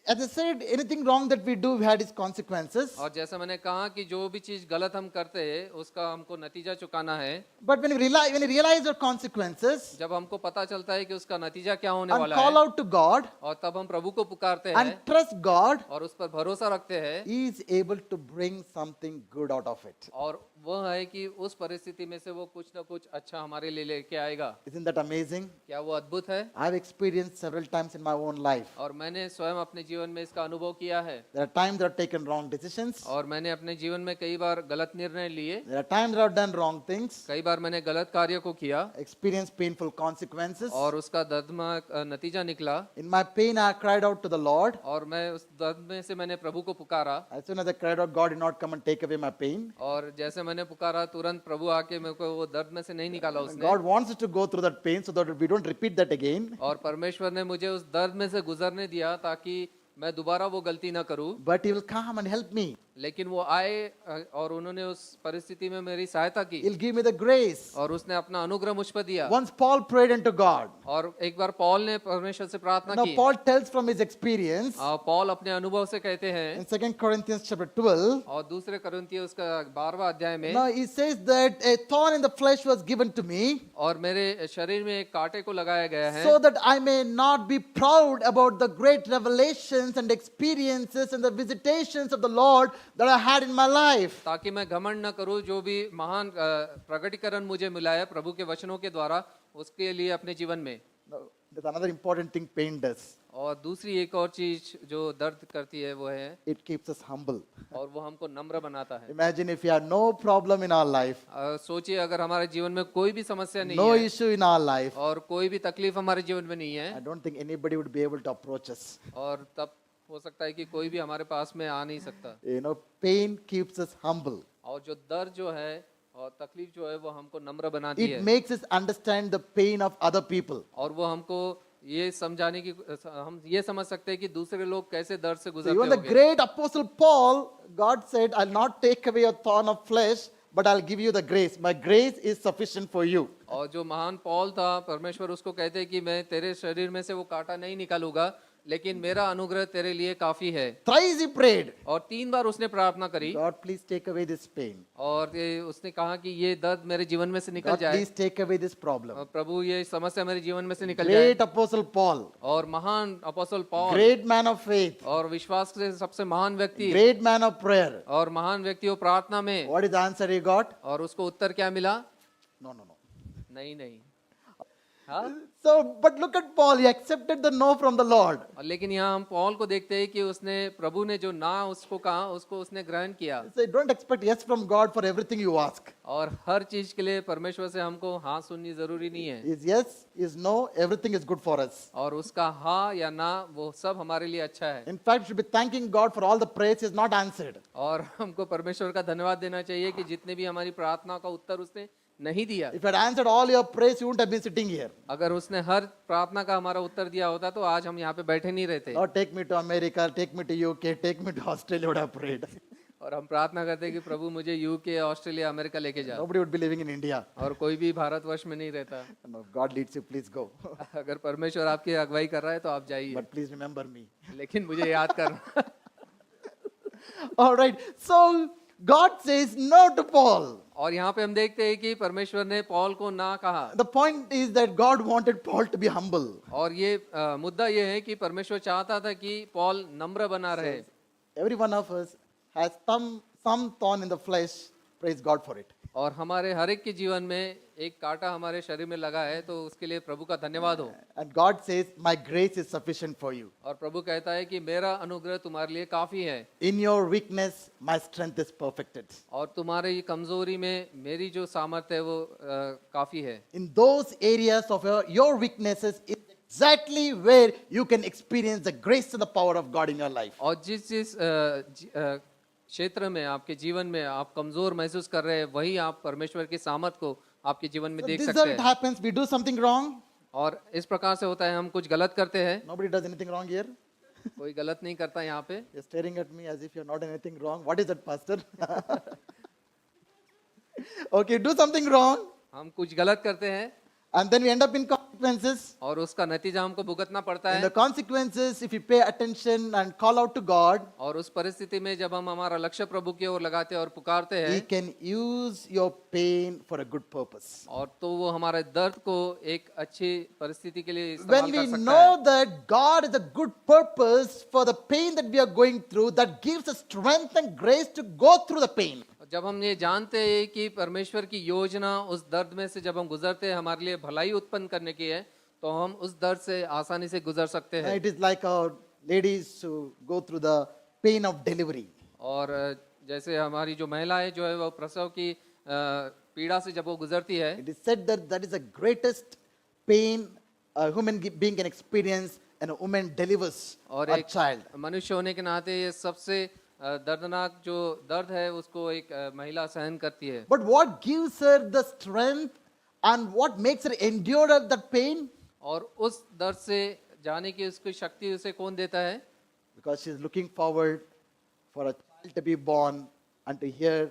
As I said, anything wrong that we do, we had its consequences. और जैसा मैंने कहा कि जो भी चीज गलत हम करते हैं उसका हमको नतीजा चुकाना है। But when you realize your consequences जब हमको पता चलता है कि उसका नतीजा क्या होने and वाला call है out to God और तब हम प्रभु को पुकारते हैं and trust God, और उस पर भरोसा रखते हैं He is able to bring something good out of it. और वह है कि उस परिस्थिति में से वो कुछ ना कुछ अच्छा हमारे लिए लेके आएगा। Isn't that amazing? क्या वो अद्भुत है? I've experienced several times in my own life. और मैंने स्वयं अपने जीवन में इसका अनुभव किया है। There are times that I've taken wrong decisions. और मैंने अपने जीवन में कई बार गलत निर्णय लिए, There are times that I've done wrong things, कई बार मैंने गलत कार्य को किया experienced painful consequences. और उसका दर्दनाक नतीजा निकला। In my pain, I cried out to the Lord. और मैं उस दर्द में से मैंने प्रभु को पुकारा As soon as I cried out, God did not come and take away my pain. और जैसे मैंने पुकारा तुरंत प्रभु आके मेरे को वो दर्द में से नहीं निकाला उसने। God wants us to go through that pain so that we don't repeat that again. और परमेश्वर ने मुझे उस दर्द में से गुजरने दिया ताकि मैं दोबारा वो गलती ना करूं। But He will come and help me. लेकिन वो आए और उन्होंने उस परिस्थिति में मेरी सहायता की He'll give me the grace. और उसने अपना अनुग्रह मुझ पर दिया। Once Paul prayed unto God. और एक बार पौल ने परमेश्वर से प्रार्थना Now की। Paul tells from his experience Paul अपने अनुभव से कहते हैं in 2 Corinthians chapter 12. और दूसरे कुरिन्थियों उसका 12वां अध्याय में Now he says that a thorn in the flesh was given to me और मेरे शरीर में एक कांटे को लगाया गया है so that I may not be proud about the great revelations and experiences and the visitations of the Lord that I had in my life. ताकि मैं घमंड न करूं जो भी महान प्रकटीकरण मुझे मिला है प्रभु के वचनों के द्वारा उसके लिए अपने जीवन में। There's another important thing pain does. और दूसरी एक और चीज जो दर्द करती है वो है, It keeps us humble. और वो हमको नम्र बनाता है। Imagine if you have no problem in our life, सोचिए अगर हमारे जीवन में कोई भी समस्या नहीं no है issue in our life, और कोई भी तकलीफ हमारे जीवन में नहीं I है, don't think anybody would be able to approach us. और तब हो सकता है कि कोई भी हमारे पास में आ नहीं सकता। You know, pain keeps us humble. और जो दर्द जो है और तकलीफ जो है वो हमको नम्र बनाती है, It makes us understand the pain of other people. और वो हमको ये समझाने की, हम ये समझ सकते हैं कि दूसरे लोग कैसे दर्द से So गुजरते even the होंगे। great apostle Paul, God said, I'll not take away your thorn of flesh, but I'll give you the grace. My grace is sufficient for you. और जो महान पौल था, परमेश्वर उसको कहते हैं कि मैं तेरे शरीर में से वो कांटा नहीं निकालूंगा, लेकिन मेरा अनुग्रह तेरे लिए काफी है। Thrice he prayed, और 3 बार उसने प्रार्थना करी, God, please take away this pain. और ये उसने कहा कि ये दर्द मेरे जीवन में से निकल God, जाए, please take away this problem. और प्रभु ये समस्या मेरे जीवन में से निकल जाए। Great apostle Paul, और महान अपोस्तल Paul, great man of faith, और विश्वास से सबसे महान व्यक्ति, great man of prayer. और महान व्यक्ति वो प्रार्थना में, What is the answer he got? और उसको उत्तर क्या मिला? No, no, no. नहीं नहीं। हाँ, So, but look at Paul, he accepted the no from the Lord. और लेकिन यहाँ हम पौल को देखते हैं कि उसने, प्रभु ने जो ना उसको कहा, उसको उसने ग्रहण किया। So don't expect yes from God for everything you ask. और हर चीज के लिए परमेश्वर से हमको हाँ सुननी जरूरी नहीं है, Is yes, is no, everything is good for us. और उसका हाँ या ना वो सब हमारे लिए अच्छा है। In fact, we should be thanking God for all the prayers he has not answered. और हमको परमेश्वर का धन्यवाद देना चाहिए कि जितने भी हमारी प्रार्थना का उत्तर उसने नहीं दिया। If he had answered all your prayers, you wouldn't have been sitting here. अगर उसने हर प्रार्थना का हमारा उत्तर दिया होता तो आज हम यहाँ पे बैठे नहीं रहते। Lord, take me to America, take me to UK, take me to Australia, would have prayed. और हम प्रार्थना करते हैं कि प्रभु मुझे यूके, ऑस्ट्रेलिया, अमेरिका लेके जा, Nobody would be living in India. और कोई भी भारतवर्ष में नहीं रहता। No, God leads you, please go. अगर परमेश्वर आपकी अगुवाई कर रहा है तो आप जाइए, But please remember me. लेकिन मुझे याद करना। All right. So God says no to Paul. और यहाँ पे हम देखते हैं कि परमेश्वर ने पौल को ना कहा, The point is that God wanted Paul to be humble. और ये मुद्दा ये है कि परमेश्वर चाहता था कि पौल नम्र बना रहे। Every one of us has some thorn in the flesh. Praise God for it. और हमारे हर एक के जीवन में एक कांटा हमारे शरीर में लगा है, तो उसके लिए प्रभु का धन्यवाद हो। And God says, my grace is sufficient for you. और प्रभु कहता है कि मेरा अनुग्रह तुम्हारे लिए काफी है, In your weakness, my strength is perfected. और तुम्हारी कमजोरी में मेरी जो सामर्थ्य है वो काफी है। In those areas of your weaknesses is exactly where you can experience the grace and the power of God in your life. और जिस क्षेत्र में आपके जीवन में आप कमजोर महसूस कर रहे हैं, वही आप परमेश्वर की सामर्थ को आपके जीवन में So देख this is सकते how it हैं। happens. We do something wrong. और इस प्रकार से होता है, हम कुछ गलत करते हैं। Nobody does anything wrong here. कोई गलत नहीं करता यहाँ पे। You're staring at me as if you're not done anything wrong. What is that, Pastor? Okay, do something wrong, हम कुछ गलत करते हैं and then we end up in consequences. और उसका नतीजा हमको भुगतना पड़ता And है। the consequences, if we pay attention and call out to God, और उस परिस्थिति में जब हम हमारा लक्ष्य प्रभु की ओर लगाते हैं और पुकारते He हैं, can use your pain for a good purpose. और तो वो हमारे दर्द को एक अच्छी परिस्थिति के लिए When इस्तेमाल we कर सकता है। know that God is a good purpose for the pain that we are going through, that gives us strength and grace to go through the pain. जब हम ये जानते हैं कि परमेश्वर की योजना उस दर्द में से जब हम गुजरते हैं हमारे लिए भलाई उत्पन्न करने की है, तो हम उस दर्द से आसानी से गुजर सकते हैं। It is like our ladies who go through the pain of delivery. और जैसे हमारी जो महिलाएं जो है वो प्रसव की पीड़ा से जब वो गुजरती है, It is said that that is the greatest pain a human being can experience, and a woman delivers और a एक child. मनुष्य होने के नाते ये सबसे दर्दनाक जो दर्द है उसको एक महिला सहन करती है। But what gives her the strength and what makes her endure that pain? और उस दर्द से जाने की उसकी शक्ति उसे कौन देता है? Because she is looking forward for a child to be born and to hear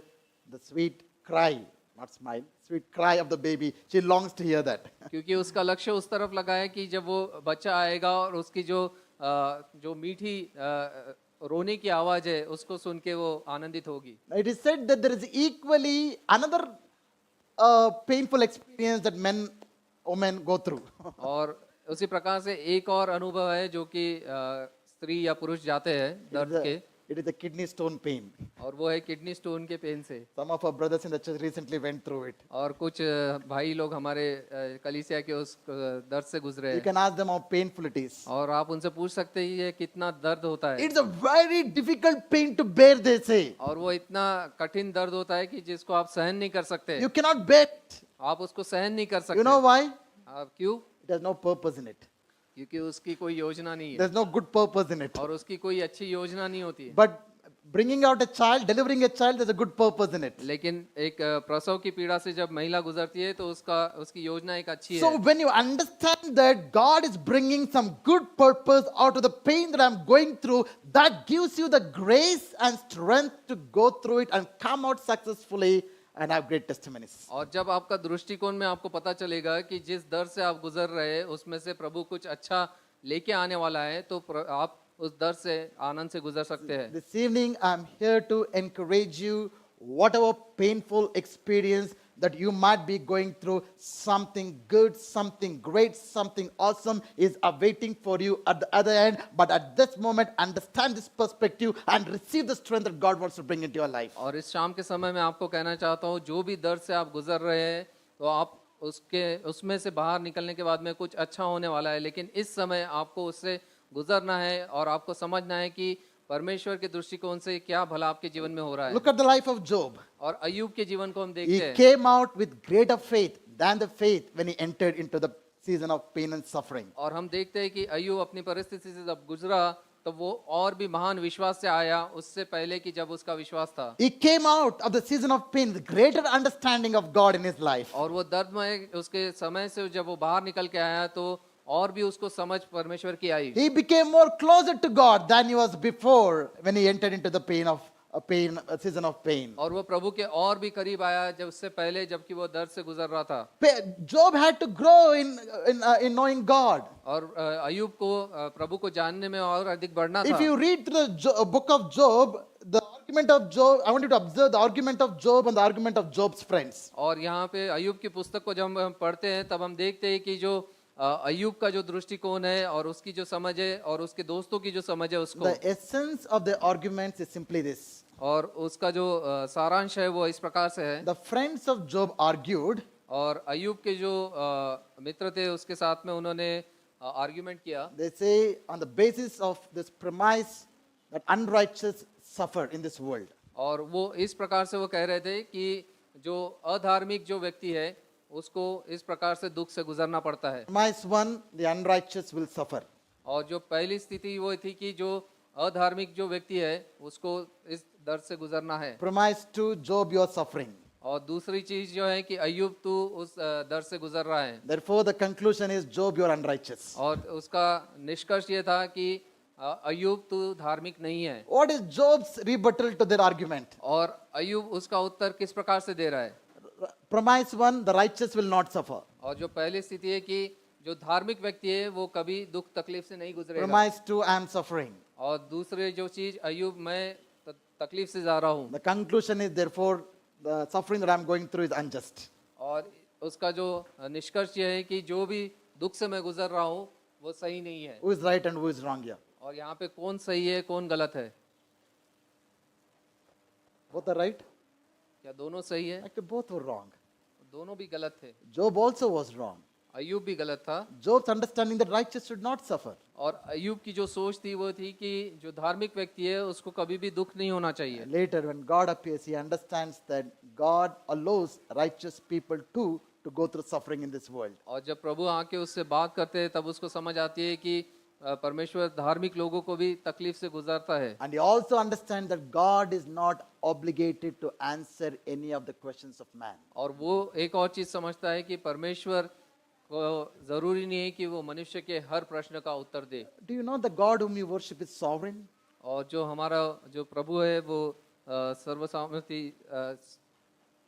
the sweet cry, not smile, sweet cry of the baby. She longs to hear that. क्योंकि उसका लक्ष्य उस तरफ लगा है कि जब वो बच्चा आएगा और उसकी जो मीठी रोने की आवाज है उसको सुन के वो आनंदित होगी। It is said that there is equally another painful experience that women go through. और उसी प्रकार से एक और अनुभव है जो कि स्त्री या पुरुष जाते हैं दर्द के। It is a kidney stone pain. और वो है किडनी स्टोन के पेन से। Some of our brothers in the church recently went through it. और कुछ भाई लोग हमारे कलीसिया के उस दर्द से गुजरे You हैं। can ask them how painful it is. और आप उनसे पूछ सकते हैं ये कितना दर्द होता है। It's a very difficult pain to bear, they say. और वो इतना कठिन दर्द होता है कि जिसको आप सहन नहीं कर सकते। You cannot bear it. आप उसको सहन नहीं कर सकते। You know why? आप क्यों? It has no purpose in it. क्योंकि उसकी कोई योजना नहीं है There's no good purpose in it. और उसकी कोई अच्छी योजना नहीं होती है। But bringing out a child, delivering a child, there's a good purpose in it. लेकिन एक प्रसव की पीड़ा से जब महिला गुजरती है तो उसकी योजना एक अच्छी So है। when you understand that God is bringing some good purpose out of the pain that I'm going through, that gives you the grace and strength to go through it and come out successfully and have great testimonies. और जब आपका दृष्टिकोण में आपको पता चलेगा कि जिस दर्द से आप गुजर रहे हैं उसमें से प्रभु कुछ अच्छा लेके आने वाला है तो आप उस दर्द से आनंद से गुजर सकते हैं। This evening, I'm here to encourage you, whatever painful experience that you might be going through, something good, something great, something awesome is awaiting for you at the other end. But at this moment, understand this perspective and receive the strength that God wants to bring into your life. और इस शाम के समय में आपको कहना चाहता हूँ जो भी दर्द से आप गुजर रहे हैं तो आप उसमें से बाहर निकलने के बाद में कुछ अच्छा होने वाला है। लेकिन इस समय आपको उससे गुजरना है और आपको समझना है कि परमेश्वर के दृष्टिकोण से क्या भला आपके जीवन में हो रहा है। Look at the life of Job. और अय्यूब के जीवन को हम He देखते हैं। came out with greater faith than the faith when he entered into the season of pain and suffering. और हम देखते हैं कि अय्यूब अपनी परिस्थिति से जब गुजरा तो वो और भी महान विश्वास से आया उससे पहले कि जब उसका विश्वास था। He came out of the season of pain with greater understanding of God in his life. और वो दर्दमय उसके समय से जब वो बाहर निकल के आया तो और भी उसको समझ परमेश्वर की आई। He became more closer to God than he was before when he entered into the a season of pain. और वो प्रभु के और भी करीब आया जब उससे पहले जबकि वो दर्द से गुजर रहा था। Job had to grow in knowing God. और अय्यूब को प्रभु को जानने में और अधिक बढ़ना If था। you read through the book of Job, the argument of Job, I want you to observe the argument of Job and the argument of Job's friends. और यहाँ पे अय्यूब की पुस्तक को जब हम पढ़ते हैं तब हम देखते हैं कि जो अय्यूब का जो दृष्टिकोण है और उसकी जो समझ है और उसके दोस्तों की जो समझ है उसको The essence of the arguments is simply this. और उसका जो सारांश है वो इस प्रकार से है। The friends of Job argued और अय्यूब के जो मित्र थे उसके साथ में उन्होंने आर्ग्यूमेंट किया। They say on the basis of this premise that unrighteous suffer in this world. और वो इस प्रकार से वो कह रहे थे कि जो अधार्मिक जो व्यक्ति है उसको इस प्रकार से दुख से गुजरना पड़ता है। Premise 1, the unrighteous will suffer. और जो पहली स्थिति वो थी कि जो अधार्मिक जो व्यक्ति है उसको इस दर्द से गुजरना है। Premise 2, Job, you are suffering. और दूसरी चीज जो है कि अय्यूब तू उस दर्द से गुजर रहा है। Therefore, the conclusion is Job, you are unrighteous. और उसका निष्कर्ष ये था कि अय्यूब तू धार्मिक नहीं है। What is Job's rebuttal to their argument? और अय्यूब उसका उत्तर किस प्रकार से दे रहा है? Premise 1, the righteous will not suffer. और जो पहली स्थिति है कि जो धार्मिक व्यक्ति है वो कभी दुख तकलीफ से नहीं गुजरेगा। Premise 2, I am suffering. और दूसरे जो चीज अय्यूब मैं तकलीफ से जा रहा हूँ। The conclusion is therefore the suffering that I am going through is unjust. और उसका जो निष्कर्ष ये है कि जो भी दुख से मैं गुजर रहा हूँ वो सही नहीं है। Who is right and who is wrong here? और यहाँ पे कौन सही है कौन गलत है? Both are right? क्या दोनों सही है? Actually, both were wrong. दोनों भी गलत थे। Job also was wrong. अय्यूब भी गलत था। Job's understanding that righteous should not suffer. और अय्यूब की जो सोच थी वो थी कि जो धार्मिक व्यक्ति है उसको कभी भी दुख नहीं होना चाहिए। Later, when God appears, he understands that God allows righteous people too to go through suffering in this world. और जब प्रभु आके उससे बात करते हैं तब उसको समझ आती है कि परमेश्वर धार्मिक लोगों को भी तकलीफ से गुजरता है। And he also understands that God is not obligated to answer any of the questions of man. और वो एक और चीज समझता है कि परमेश्वर को जरूरी नहीं है कि वो मनुष्य के हर प्रश्न का उत्तर दे। Do you know the God whom you worship is sovereign? और जो हमारा जो प्रभु है वो सर्वसामर्थी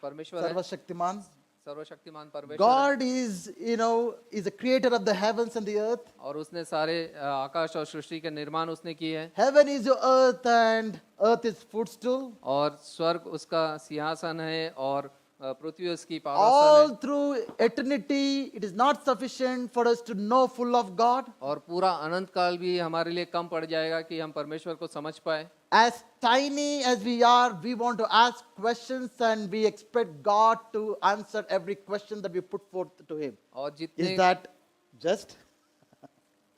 परमेश्वर है, Sarvashaktiman. सर्वशक्तिमान परमेश्वर है। God is, is the creator of the heavens and the earth. और उसने सारे आकाश और सृष्टि के निर्माण उसने किए हैं। Heaven is your earth and earth is footstool. और स्वर्ग उसका सिंहासन है और पृथ्वी उसकी पावनस्थान है। All through eternity, it is not sufficient for us to know full of God. और पूरा अनंत काल भी हमारे लिए कम पड़ जाएगा कि हम परमेश्वर को समझ पाए। As tiny as we are, we want to ask questions and we expect God to answer every question that we put forth to Him. और Is जितने that just?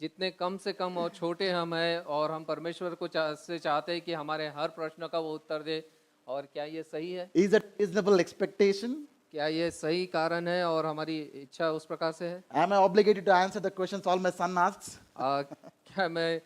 जितने कम से कम और छोटे हम हैं और हम परमेश्वर को से चाहते हैं कि हमारे हर प्रश्न का वो उत्तर दे, और क्या ये सही है? Is that reasonable expectation? क्या ये सही कारण है और हमारी इच्छा उस प्रकार से है? Am I obligated to answer the questions all my son asks? क्या मैं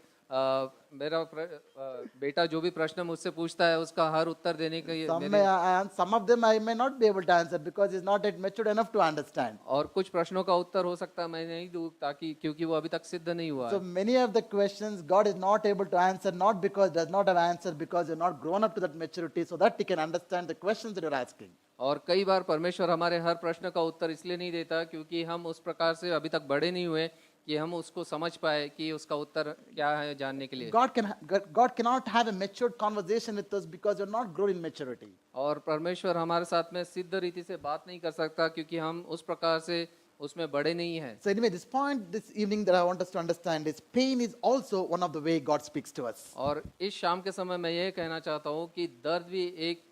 बेटा जो भी प्रश्न मुझसे पूछता है उसका हर उत्तर देने का Some of them I may not be able to answer because he's not yet matured enough to understand. और कुछ प्रश्नों का उत्तर हो सकता है मैं नहीं दूं ताकि क्योंकि वो अभी तक सिद्ध नहीं हुआ So है। many of the questions God is not able to answer, not because does not have answer, because you're not grown up to that maturity, so that He can understand the questions that you're asking. और कई बार परमेश्वर हमारे हर प्रश्न का उत्तर इसलिए नहीं देता क्योंकि हम उस प्रकार से अभी तक बड़े नहीं हुए कि हम उसको समझ पाए कि उसका उत्तर क्या है जानने के लिए। God cannot have a matured conversation with us because you're not grown in maturity. और परमेश्वर हमारे साथ में सिद्ध रीति से बात नहीं कर सकता क्योंकि हम उस प्रकार से उसमें बड़े नहीं हैं। So anyway, this point this evening that I want us to understand is pain is also one of the way God speaks to us. और इस शाम के समय मैं ये कहना चाहता हूँ कि दर्द भी एक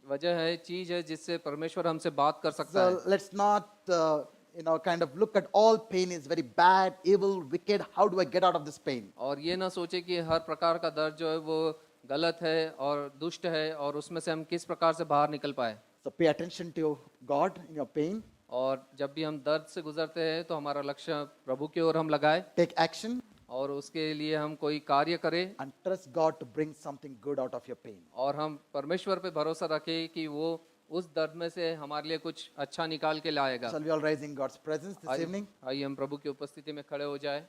वजह है, चीज है जिससे परमेश्वर हमसे बात कर सकता है। So let's not kind of look at all pain is very bad, evil, wicked. How do I get out of this pain? और ये ना सोचे कि हर प्रकार का दर्द जो है वो गलत है और दुष्ट है और उसमें से हम किस प्रकार से बाहर निकल पाए। So pay attention to God in your pain. और जब भी हम दर्द से गुजरते हैं तो हमारा लक्ष्य प्रभु की ओर हम लगाए Take action और उसके लिए हम कोई कार्य करें and trust God to bring something good out of your pain. और हम परमेश्वर पे भरोसा रखें कि वो उस दर्द में से हमारे लिए कुछ अच्छा निकाल के लाएगा। Shall we all rise in God's presence this evening? आइए हम प्रभु की उपस्थिति में खड़े हो जाए।